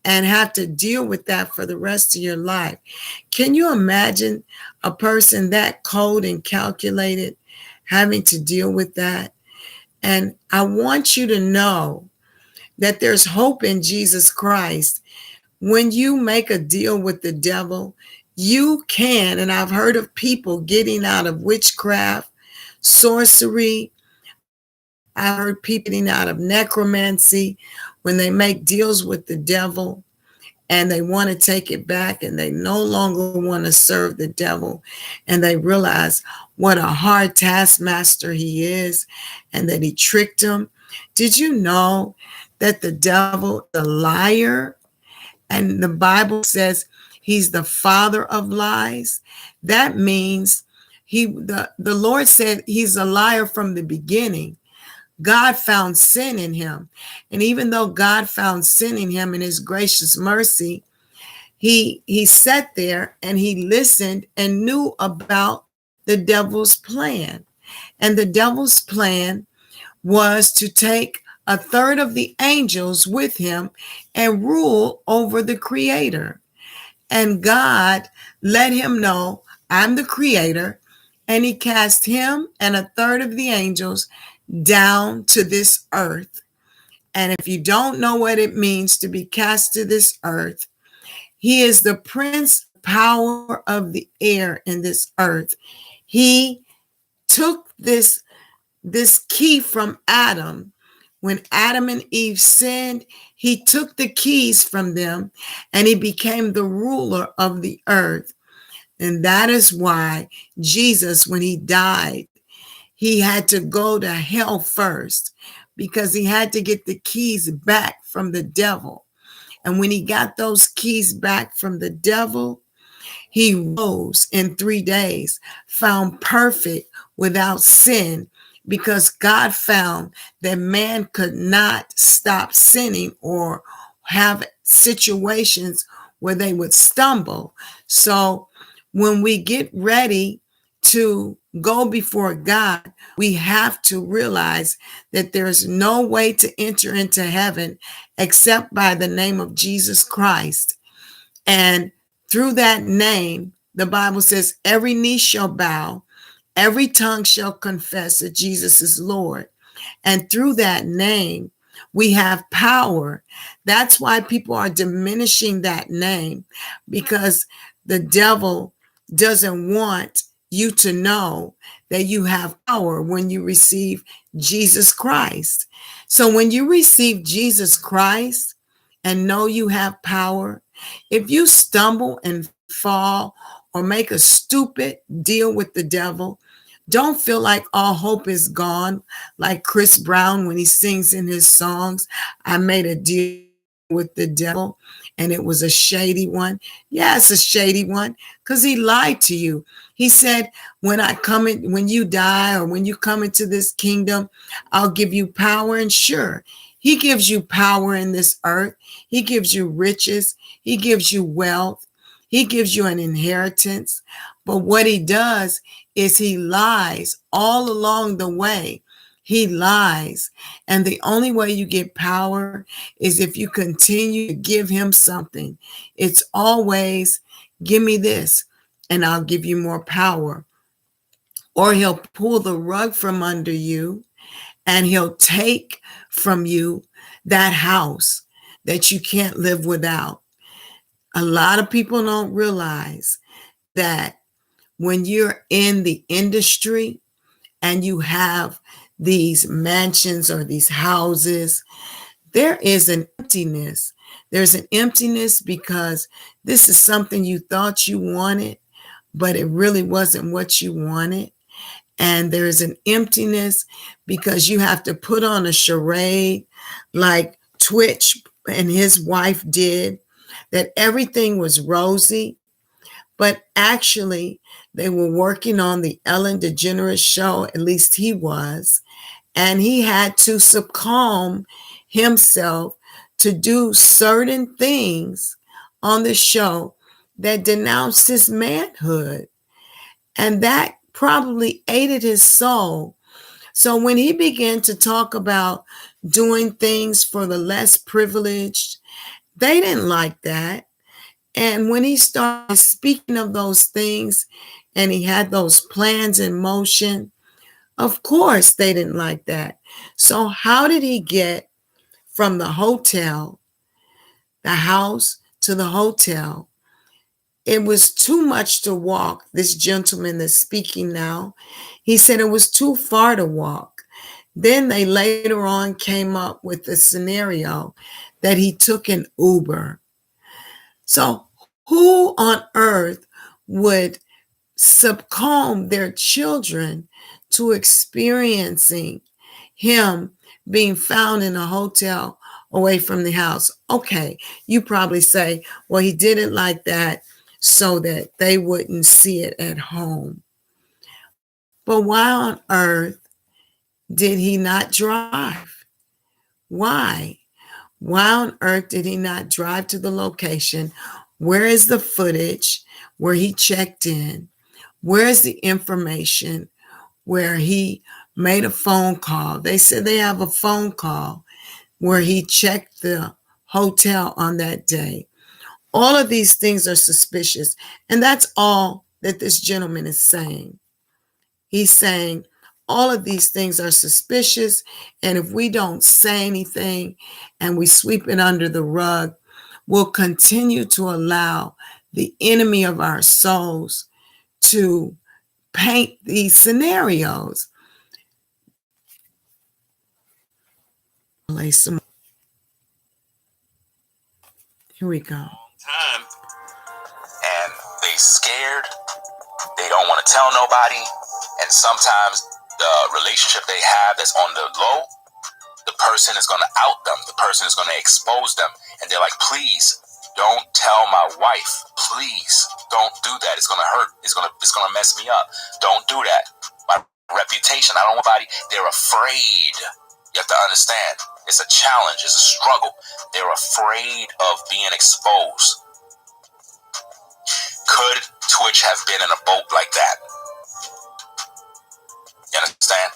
and have to deal with that for the rest of your life. Can you imagine a person that cold and calculated having to deal with that? And I want you to know that there's hope in Jesus Christ. When you make a deal with the devil, you can, and I've heard of people getting out of witchcraft, sorcery. I've heard people getting out of necromancy when they make deals with the devil and they want to take it back and they no longer want to serve the devil, and they realize what a hard taskmaster he is and that he tricked them. Did you know that the devil is a liar? And the Bible says he's the father of lies. That means the Lord said he's a liar from the beginning. God found sin in him. And even though God found sin in him in his gracious mercy, he sat there and he listened and knew about the devil's plan. And the devil's plan was to take a third of the angels with him and rule over the creator. And God let him know, I'm the creator. And he cast him and a third of the angels down to this earth. And if you don't know what it means to be cast to this earth, he is the prince of power of the air in this earth. He took this key from Adam. When Adam and Eve sinned, he took the keys from them and he became the ruler of the earth. And that is why Jesus, when he died, he had to go to hell first because he had to get the keys back from the devil. And when he got those keys back from the devil, he rose in 3 days, found perfect without sin, because God found that man could not stop sinning or have situations where they would stumble. So when we get ready to go before God, we have to realize that there's no way to enter into heaven except by the name of Jesus Christ. And through that name, the Bible says every knee shall bow, every tongue shall confess that Jesus is Lord. And through that name, we have power. That's why people are diminishing that name, because the devil doesn't want you to know that you have power when you receive Jesus Christ. So when you receive Jesus Christ and know you have power, if you stumble and fall or make a stupid deal with the devil, don't feel like all hope is gone, like Chris Brown when he sings in his songs, I made a deal with the devil and it was a shady one. Yeah, it's a shady one because he lied to you. He said, when you die or when you come into this kingdom, I'll give you power. And sure, he gives you power in this earth. He gives you riches. He gives you wealth. He gives you an inheritance. But what he does is he lies all along the way. He lies. And the only way you get power is if you continue to give him something. It's always, give me this and I'll give you more power. Or he'll pull the rug from under you and he'll take from you that house. that you can't live without. A lot of people don't realize that when you're in the industry and you have these mansions or these houses, there is an emptiness. There's an emptiness because this is something you thought you wanted, but it really wasn't what you wanted. And there's an emptiness because you have to put on a charade like Twitch and his wife did, that everything was rosy, but actually they were working on the Ellen DeGeneres show, at least he was, and he had to succumb himself to do certain things on the show that denounced his manhood. And that probably aided his soul. So when he began to talk about doing things for the less privileged, they didn't like that. And when he started speaking of those things and he had those plans in motion, of course they didn't like that. So how did he get from the hotel, the house to the hotel? It was too much to walk. This gentleman that's speaking now, he said it was too far to walk. Then they later on came up with the scenario that he took an Uber. So who on earth would succumb their children to experiencing him being found in a hotel away from the house? Okay, you probably say, well, he did it like that so that they wouldn't see it at home. But why on earth did he not drive? Why? Why on earth did he not drive to the location? Where is the footage where he checked in? Where is the information where he made a phone call? They said they have a phone call where he checked the hotel on that day. All of these things are suspicious. And that's all that this gentleman is saying. He's saying all of these things are suspicious. And if we don't say anything and we sweep it under the rug, we'll continue to allow the enemy of our souls to paint these scenarios. Here we go. Time. And they scared. They don't want to tell nobody. And sometimes the relationship they have that's on the low, the person is going to out them. The person is going to expose them. And they're like, please don't tell my wife. Please don't do that. It's going to hurt. It's going to mess me up. Don't do that. My reputation. I don't want anybody. They're afraid. You have to understand. It's a challenge. It's a struggle. They're afraid of being exposed. Could Twitch have been in a boat like that? You understand?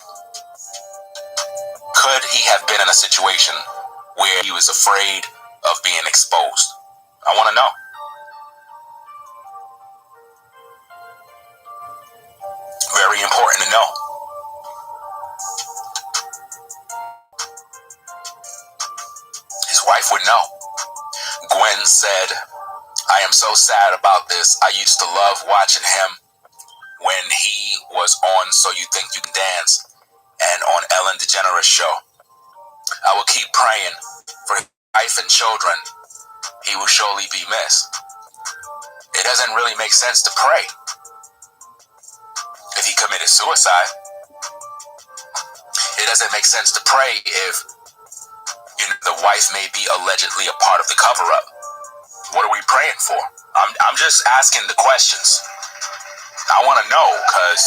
Could he have been in a situation where he was afraid of being exposed? I want to know. Very important to know. His wife would know. Gwen said, I am so sad about this. I used to love watching him when he was on So You Think You Can Dance and on Ellen DeGeneres show. I will keep praying for his wife and children. He will surely be missed. It doesn't really make sense to pray if he committed suicide. It doesn't make sense to pray if the wife may be allegedly a part of the cover-up. What are we praying for? I'm just asking the questions. I want to know, because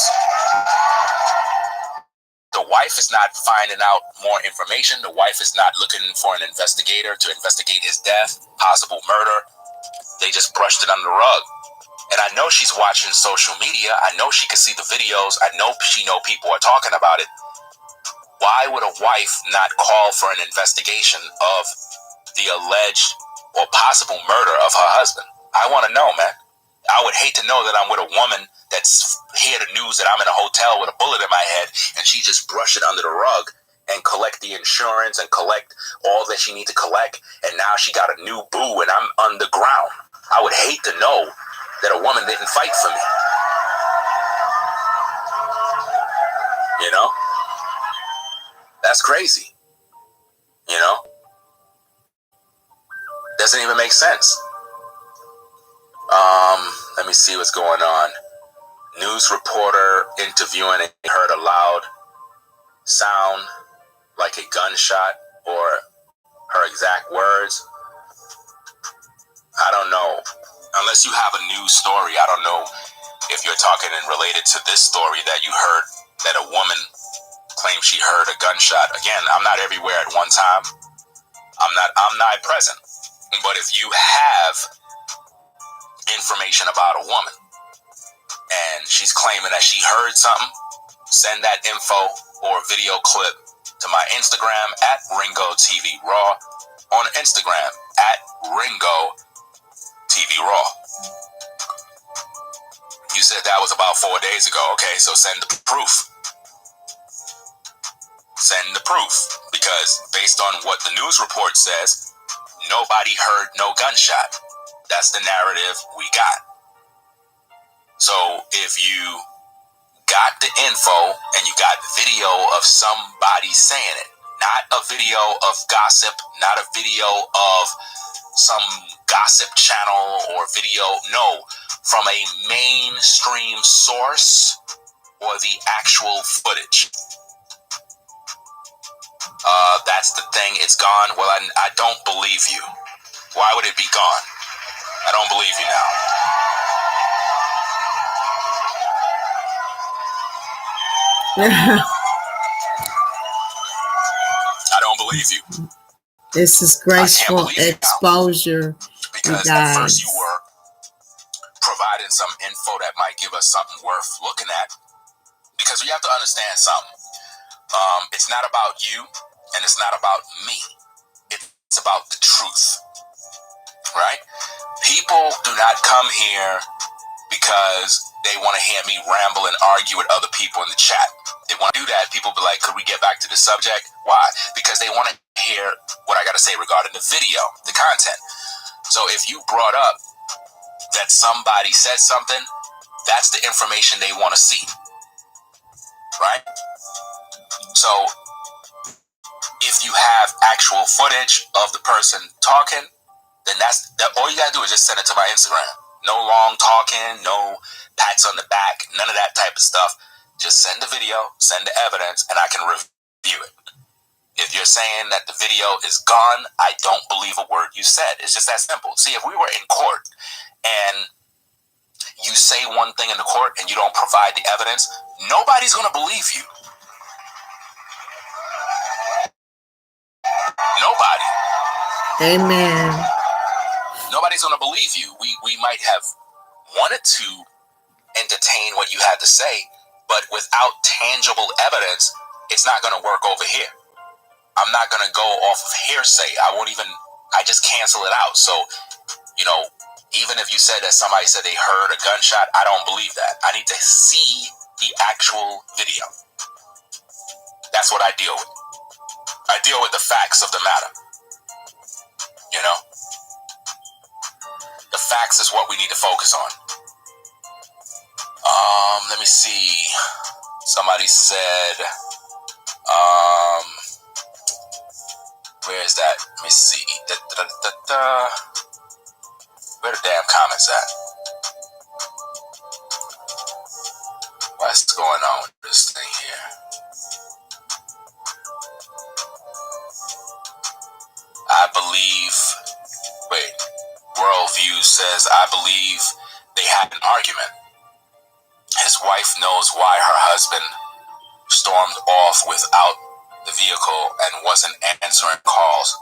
the wife is not finding out more information. The wife is not looking for an investigator to investigate his death, possible murder. They just brushed it under the rug. And I know she's watching social media. I know she can see the videos. I know she know people are talking about it. Why would a wife not call for an investigation of the alleged or possible murder of her husband? I want to know, man. I would hate to know that I'm with a woman that's hear the news that I'm in a hotel with a bullet in my head and she just brushed it under the rug and collect the insurance and collect all that she needs to collect. And now she got a new boo and I'm underground. I would hate to know that a woman didn't fight for me. You know? That's crazy. You know? Doesn't even make sense. Let me see what's going on. News reporter interviewing and heard a loud sound like a gunshot, or her exact words. I don't know. Unless you have a news story, I don't know if you're talking and related to this story that you heard that a woman claims she heard a gunshot. Again, I'm not everywhere at one time. I'm not present. But if you have information about a woman and she's claiming that she heard something, send that info or video clip to my Instagram at Ringo TV Raw, on Instagram at Ringo TV Raw. You said that was about 4 days ago. Okay, so send the proof. Send the proof. Because based on what the news report says, nobody heard no gunshot. That's the narrative we got. So if you got the info and you got video of somebody saying it, not a video of gossip, not a video of some gossip channel or video, no, from a mainstream source or the actual footage. That's the thing, it's gone. Well, I don't believe you. Why would it be gone? I don't believe you now. I don't believe you. This is graceful exposure. Because at first you were providing some info that might give us something worth looking at. Because we have to understand something. It's not about you and it's not about me. It's about the truth. Right? People do not come here because they want to hear me ramble and argue with other people in the chat. They want to do that. People be like, could we get back to the subject? Why? Because they want to hear what I got to say regarding the video, the content. So if you brought up that somebody said something, that's the information they want to see. Right? So if you have actual footage of the person talking, then that's all you gotta do is just send it to my Instagram. No long talking, no pats on the back, none of that type of stuff. Just send the video, send the evidence, and I can review it. If you're saying that the video is gone, I don't believe a word you said. It's just that simple. See, if we were in court and you say one thing in the court and you don't provide the evidence, nobody's gonna believe you. Nobody. Amen. Nobody's going to believe you. We might have wanted to entertain what you had to say, but without tangible evidence, it's not going to work over here. I'm not going to go off of hearsay. I just cancel it out. So, you know, even if you said that somebody said they heard a gunshot, I don't believe that. I need to see the actual video. That's what I deal with. I deal with the facts of the matter. You know? The facts is what we need to focus on. Let me see. Somebody said, where is that? Let me see. Where the damn comments at? What's going on with this thing here? I believe, Worldview says, I believe they had an argument. His wife knows why her husband stormed off without the vehicle and wasn't answering calls.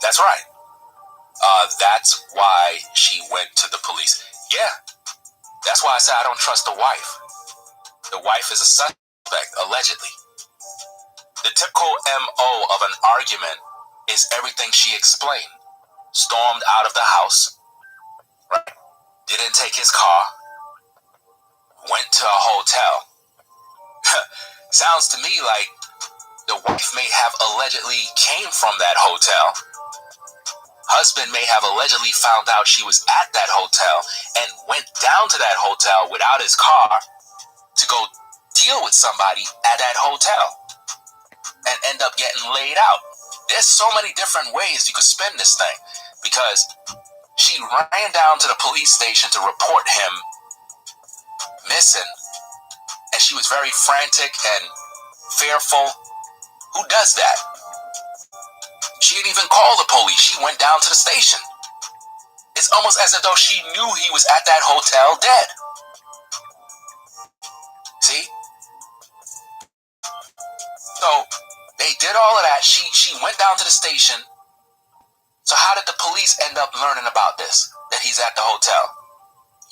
That's right. That's why she went to the police. Yeah, that's why I said I don't trust the wife. The wife is a suspect, allegedly. The typical MO of an argument is everything she explained. Stormed out of the house, right? Didn't take his car, went to a hotel. Sounds to me like The wife may have allegedly came from that hotel. Husband may have allegedly found out she was at that hotel and went down to that hotel without his car to go deal with somebody at that hotel and end up getting laid out. There's so many different ways you could spin this thing, because she ran down to the police station to report him missing, and she was very frantic and fearful. Who does that? She didn't even call the police. She went down to the station. It's almost as though she knew he was at that hotel dead. See? So they did all of that. She went down to the station. So how did the police end up learning about this, that he's at the hotel?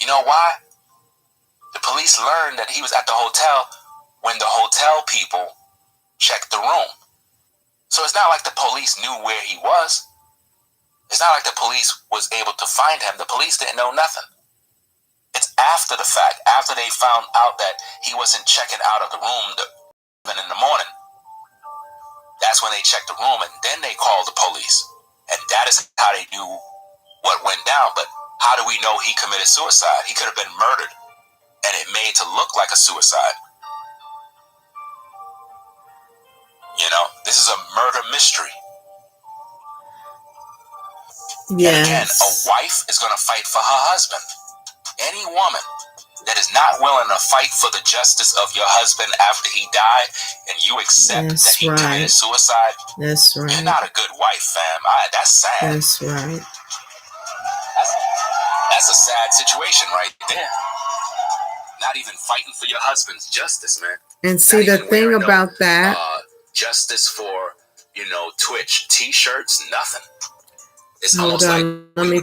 You know why? The police learned that he was at the hotel when the hotel people checked the room. So it's not like the police knew where he was. It's not like the police was able to find him. The police didn't know nothing. It's after the fact, after they found out that he wasn't checking out of the room in the morning. That's when they checked the room, and then they called the police. And that is how they knew what went down. But how do we know he committed suicide? He could have been murdered, and it made to look like a suicide. You know, this is a murder mystery. Yes. And again, a wife is going to fight for her husband. Any woman that is not willing to fight for the justice of your husband after he died, and you accept that he committed suicide, that's right. You're not a good wife, fam. That's sad. That's right. That's a sad situation right there. Not even fighting for your husband's justice, man. And see, the thing about that, justice for, Twitch t-shirts, nothing. It's hold on, let me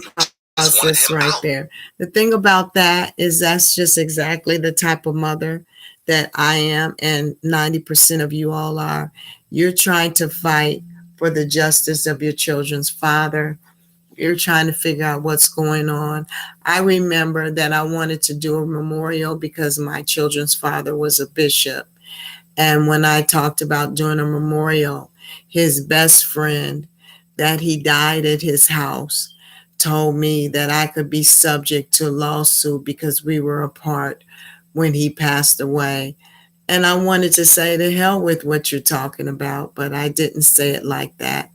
pause this right there. The thing about that is that's just exactly the type of mother that I am, and 90% of you all are. You're trying to fight for the justice of your children's father. You're trying to figure out what's going on. I remember that I wanted to do a memorial because my children's father was a bishop. And when I talked about doing a memorial, his best friend that he died at his house told me that I could be subject to a lawsuit because we were apart when he passed away. And I wanted to say, to hell with what you're talking about, but I didn't say it like that.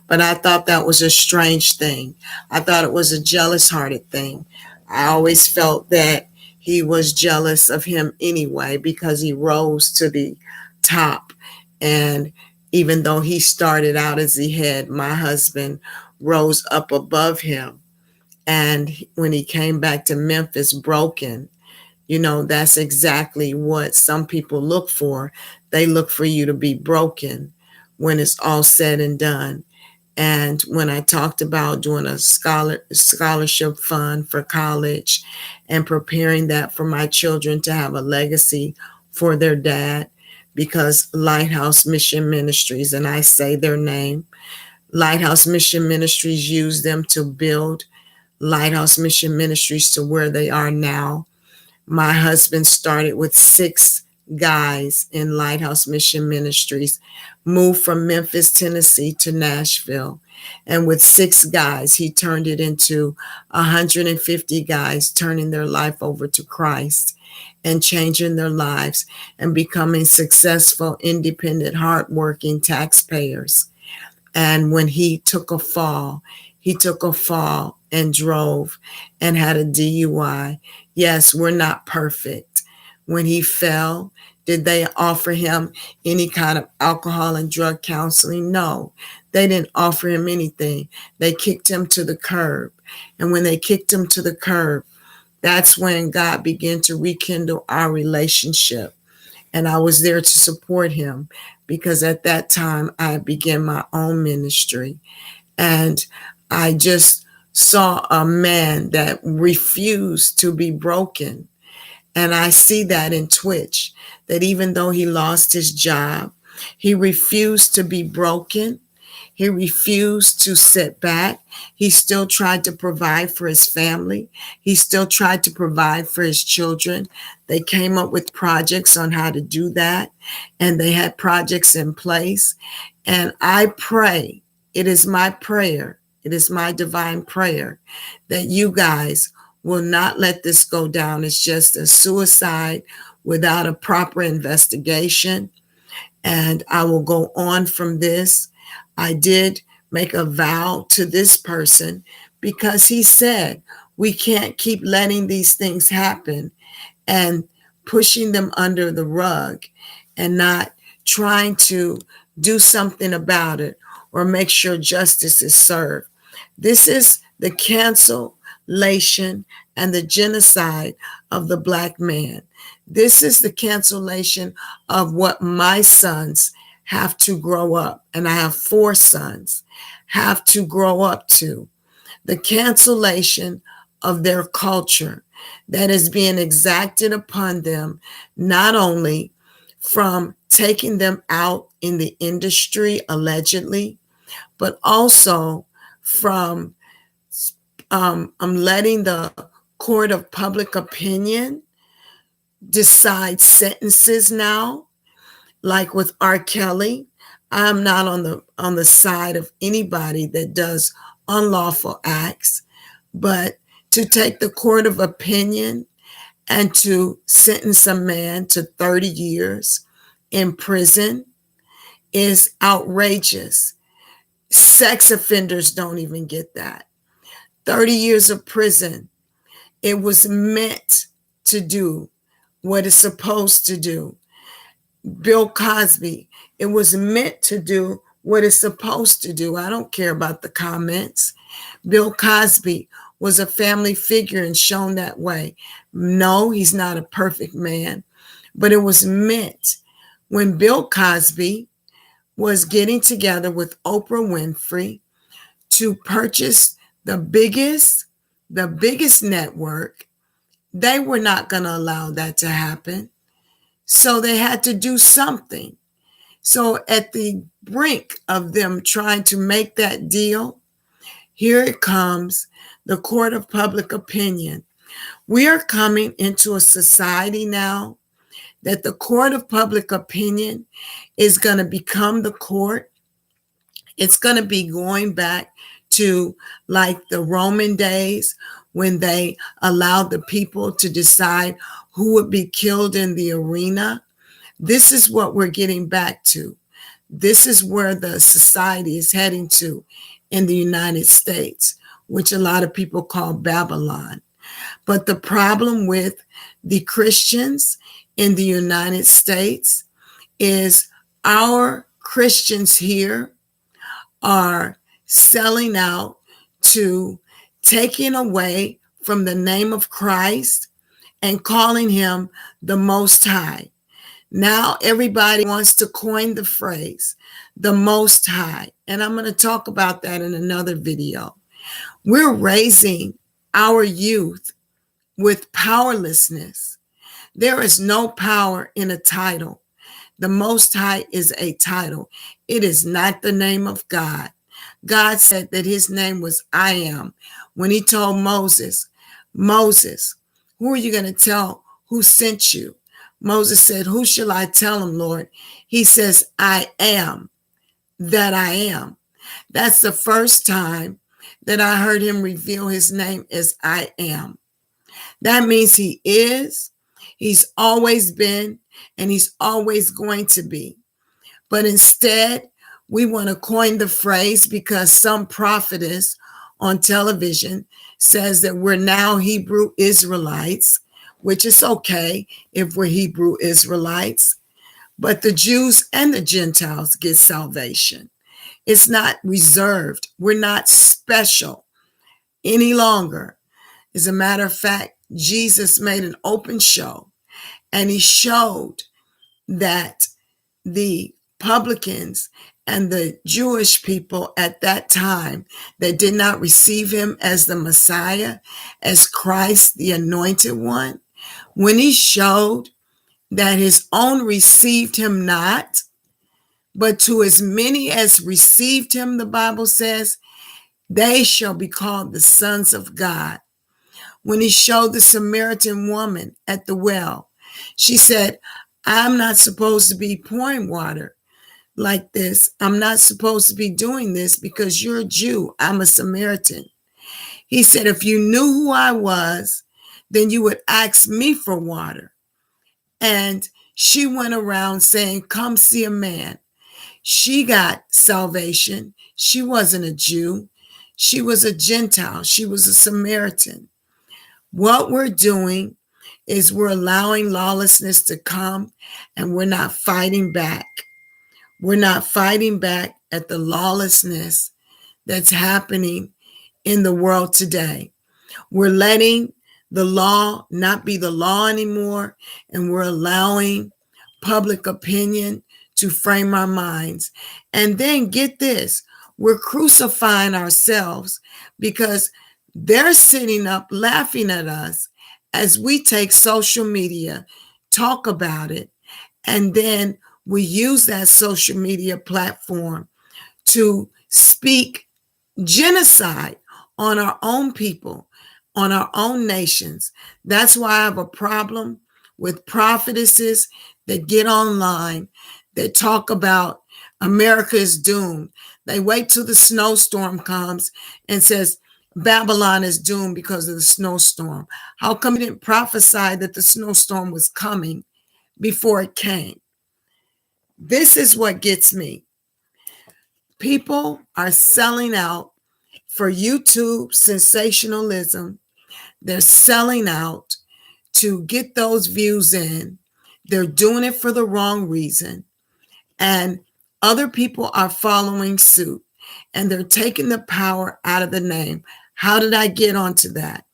But I thought that was a strange thing. I thought it was a jealous-hearted thing. I always felt that he was jealous of him anyway because he rose to the top. And even though he started out as the head, my husband rose up above him. And when he came back to Memphis broken, that's exactly what some people look for. They look for you to be broken when it's all said and done. And when I talked about doing a scholarship fund for college and preparing that for my children to have a legacy for their dad, because Lighthouse Mission Ministries, and I say their name, Lighthouse Mission Ministries used them to build Lighthouse Mission Ministries to where they are now. My husband started with 6 guys in Lighthouse Mission Ministries, moved from Memphis, Tennessee to Nashville. And with 6 guys, he turned it into 150 guys turning their life over to Christ and changing their lives and becoming successful, independent, hardworking taxpayers. And when he took a fall and drove and had a DUI. Yes, we're not perfect. When he fell, did they offer him any kind of alcohol and drug counseling? No, they didn't offer him anything. They kicked him to the curb. And when they kicked him to the curb, that's when God began to rekindle our relationship. And I was there to support him because at that time I began my own ministry. And I just saw a man that refused to be broken. And I see that in Twitch, that even though he lost his job, he refused to be broken. He refused to sit back. He still tried to provide for his family. He still tried to provide for his children. They came up with projects on how to do that, and they had projects in place. And I pray, it is my prayer, it is my divine prayer that you guys will not let this go down as just a suicide without a proper investigation. And I will go on from this. I did make a vow to this person because he said we can't keep letting these things happen and pushing them under the rug and not trying to do something about it or make sure justice is served. This is the cancellation and the genocide of the Black man. This is the cancellation of what my sons have to grow up, and I have 4 sons, have to grow up to. The cancellation of their culture that is being exacted upon them, not only from taking them out in the industry allegedly, but also from letting the court of public opinion decide sentences now, like with R. Kelly. I'm not on the side of anybody that does unlawful acts, but to take the court of opinion and to sentence a man to 30 years in prison is outrageous. Sex offenders don't even get that. 30 years of prison. It was meant to do what it's supposed to do. Bill Cosby, it was meant to do what it's supposed to do. I don't care about the comments. Bill Cosby was a family figure and shown that way. No, he's not a perfect man, but it was meant. When Bill Cosby was getting together with Oprah Winfrey to purchase the biggest network, they were not going to allow that to happen. So they had to do something. So at the brink of them trying to make that deal, here it comes, the court of public opinion. We are coming into a society now that the court of public opinion is going to become the court. It's going to be going back to like the Roman days when they allowed the people to decide who would be killed in the arena. This is what we're getting back to. This is where the society is heading to in the United States, which a lot of people call Babylon. But the problem with the Christians in the United States is our Christians here are selling out to taking away from the name of Christ and calling him the Most High. Now everybody wants to coin the phrase, the Most High. And I'm going to talk about that in another video. We're raising our youth with powerlessness. There is no power in a title. The Most High is a title. It is not the name of God. God said that his name was I Am. When he told Moses, who are you going to tell who sent you? Moses said, who shall I tell him, Lord? He says, I am that I am. That's the first time that I heard him reveal his name as I am. That means he is, he's always been, and he's always going to be. But instead, we want to coin the phrase because some prophetess on television says that we're now Hebrew Israelites, which is okay if we're Hebrew Israelites. But the Jews and the Gentiles get salvation. It's not reserved. We're not special any longer. As a matter of fact, Jesus made an open show, and he showed that the publicans and the Jewish people at that time that did not receive him as the Messiah, as Christ, the anointed one, when he showed that his own received him not, But to as many as received him, the Bible says, they shall be called the sons of God. When he showed the Samaritan woman at the well, she said, I'm not supposed to be pouring water like this. I'm not supposed to be doing this because you're a Jew. I'm a Samaritan. He said, if you knew who I was, then you would ask me for water. And she went around saying, come see a man. She got salvation. She wasn't a Jew. She was a Gentile. She was a Samaritan. What we're doing is we're allowing lawlessness to come, and we're not fighting back. We're not fighting back at the lawlessness that's happening in the world today. We're letting the law not be the law anymore, and we're allowing public opinion to frame our minds. And then get this, we're crucifying ourselves because they're sitting up laughing at us as we take social media, talk about it, and then we use that social media platform to speak genocide on our own people, on our own nations. That's why I have a problem with prophetesses that get online that talk about America is doomed. They wait till the snowstorm comes and says Babylon is doomed because of the snowstorm. How come you didn't prophesy that the snowstorm was coming before it came? This is what gets me. People are selling out for YouTube sensationalism. They're selling out to get those views in. They're doing it for the wrong reason. And other people are following suit, and they're taking the power out of the name. How did I get onto that?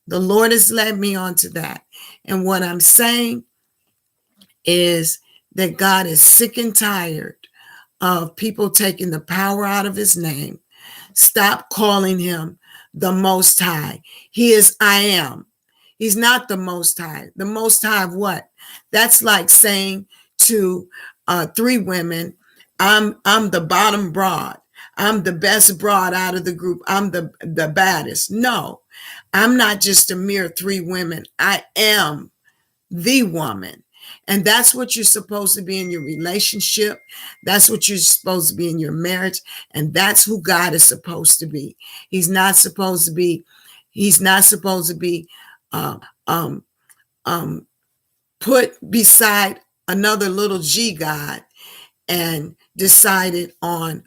The Lord has led me onto that. And what I'm saying is that God is sick and tired of people taking the power out of his name. Stop calling him the Most High. He is I am. He's not the Most High. The Most High of what? That's like saying to three women, I'm the bottom broad. I'm the best broad out of the group. I'm the baddest. No, I'm not just a mere three women. I am the woman. And that's what you're supposed to be in your relationship. That's what you're supposed to be in your marriage. And that's who God is supposed to be. He's not supposed to be um, um, put beside another little G God and decided on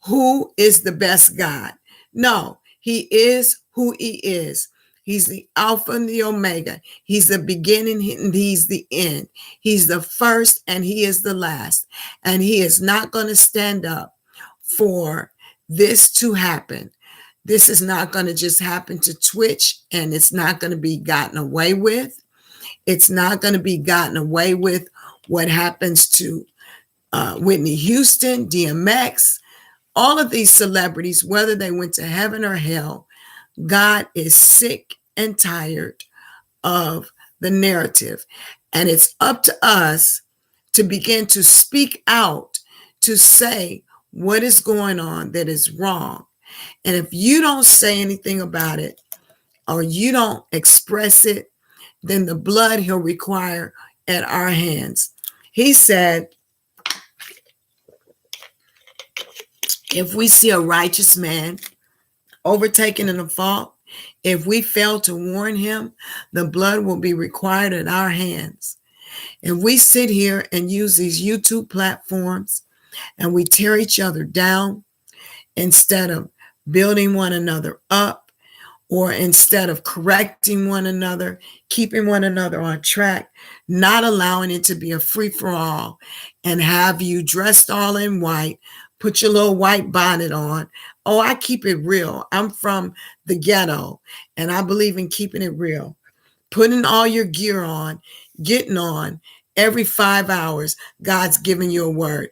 who is the best God. No, he is who he is. He's the Alpha and the Omega. He's the beginning and he's the end. He's the first and he is the last. And he is not going to stand up for this to happen. This is not going to just happen to Twitch, and it's not going to be gotten away with. It's not going to be gotten away with what happens to Whitney Houston, DMX, all of these celebrities, whether they went to heaven or hell. God is sick and tired of the narrative. And it's up to us to begin to speak out, to say what is going on that is wrong. And if you don't say anything about it, or you don't express it, then the blood he'll require at our hands. He said, if we see a righteous man overtaken in a fault, if we fail to warn him, the blood will be required at our hands. If we sit here and use these YouTube platforms and we tear each other down instead of building one another up, or instead of correcting one another, keeping one another on track, not allowing it to be a free-for-all, and have you dressed all in white, put your little white bonnet on. Oh, I keep it real. I'm from the ghetto, and I believe in keeping it real. Putting all your gear on, getting on every 5 hours, God's giving you a word.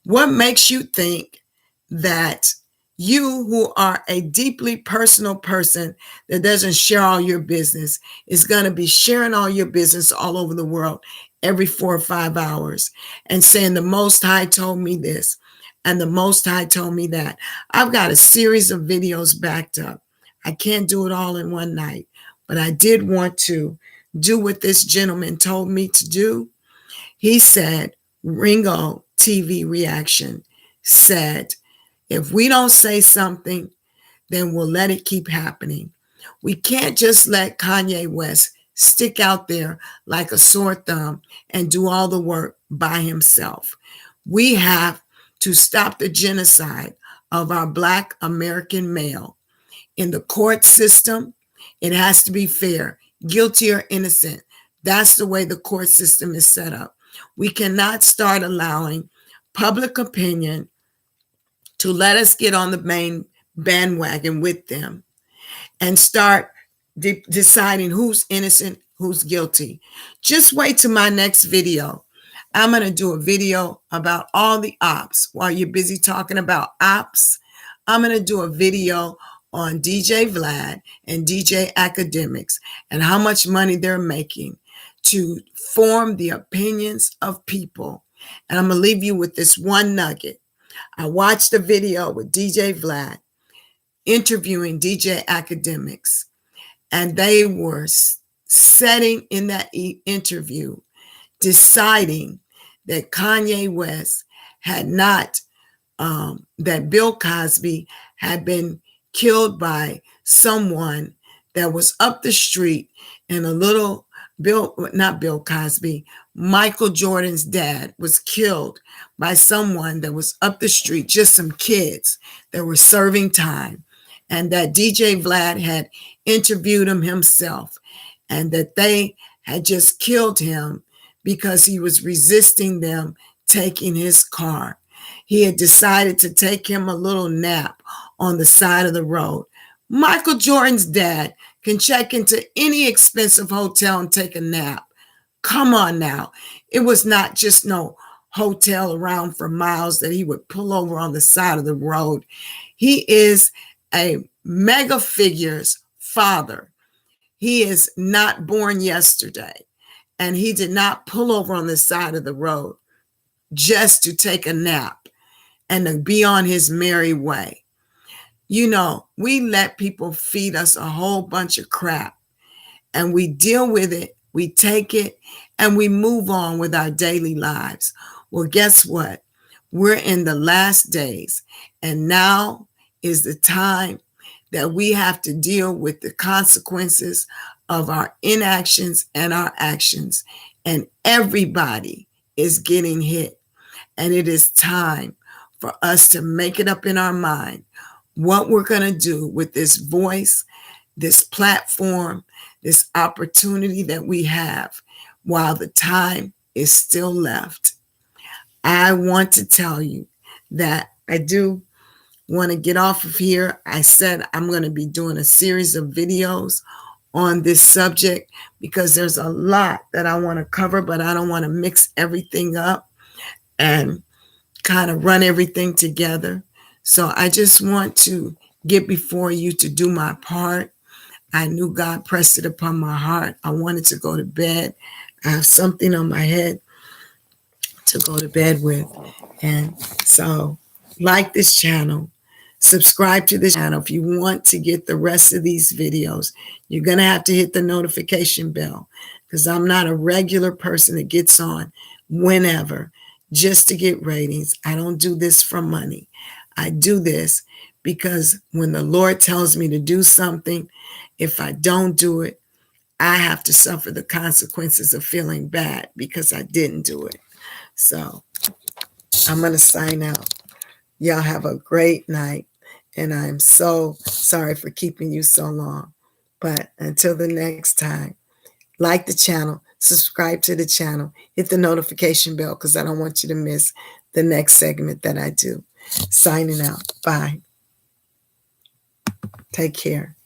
What makes you think that you, who are a deeply personal person that doesn't share all your business, is going to be sharing all your business all over the world every 4 or 5 hours and saying the Most High told me this and the Most High told me that. I've got a series of videos backed up. I can't do it all in one night, but I did want to do what this gentleman told me to do. He said, Ringo TV Reaction said, if we don't say something, then we'll let it keep happening. We can't just let Kanye West stick out there like a sore thumb and do all the work by himself. We have to stop the genocide of our Black American male. In the court system, it has to be fair, guilty or innocent. That's the way the court system is set up. We cannot start allowing public opinion to let us get on the main bandwagon with them and start deciding who's innocent, who's guilty. Just wait till my next video. I'm going to do a video about all the ops. While you're busy talking about ops, I'm going to do a video on DJ Vlad and DJ Academics and how much money they're making to form the opinions of people. And I'm going to leave you with this one nugget. I watched a video with DJ Vlad interviewing DJ Academics, and they were setting in that interview, deciding that Kanye West had not, that Bill Cosby had been killed by someone that was up the street in a little, not Bill Cosby, Michael Jordan's dad was killed by someone that was up the street, just some kids that were serving time. And that DJ Vlad had interviewed him himself, and that they had just killed him because he was resisting them taking his car. He had decided to take him a little nap on the side of the road. Michael Jordan's dad can check into any expensive hotel and take a nap. Come on now. It was not just no hotel around for miles that he would pull over on the side of the road. He is a mega figure's father. He is not born yesterday, and he did not pull over on the side of the road just to take a nap and to be on his merry way. You know, we let people feed us a whole bunch of crap, and we deal with it, we take it, and we move on with our daily lives. Well, guess what? We're in the last days, and now is the time that we have to deal with the consequences of our inactions and our actions. And everybody is getting hit. And it is time for us to make it up in our mind what we're going to do with this voice, this platform, this opportunity that we have while the time is still left. I want to tell you that I do want to get off of here. I said I'm going to be doing a series of videos on this subject because there's a lot that I want to cover, but I don't want to mix everything up and kind of run everything together. So I just want to get before you to do my part. I knew God pressed it upon my heart. I wanted to go to bed. I have something on my head to go to bed with. And so like this channel, subscribe to this channel. If you want to get the rest of these videos, you're going to have to hit the notification bell because I'm not a regular person that gets on whenever just to get ratings. I don't do this for money. I do this because when the Lord tells me to do something, if I don't do it, I have to suffer the consequences of feeling bad because I didn't do it. So I'm going to sign out. Y'all have a great night. And I'm so sorry for keeping you so long. But until the next time, like the channel, subscribe to the channel, hit the notification bell because I don't want you to miss the next segment that I do. Signing out. Bye. Take care.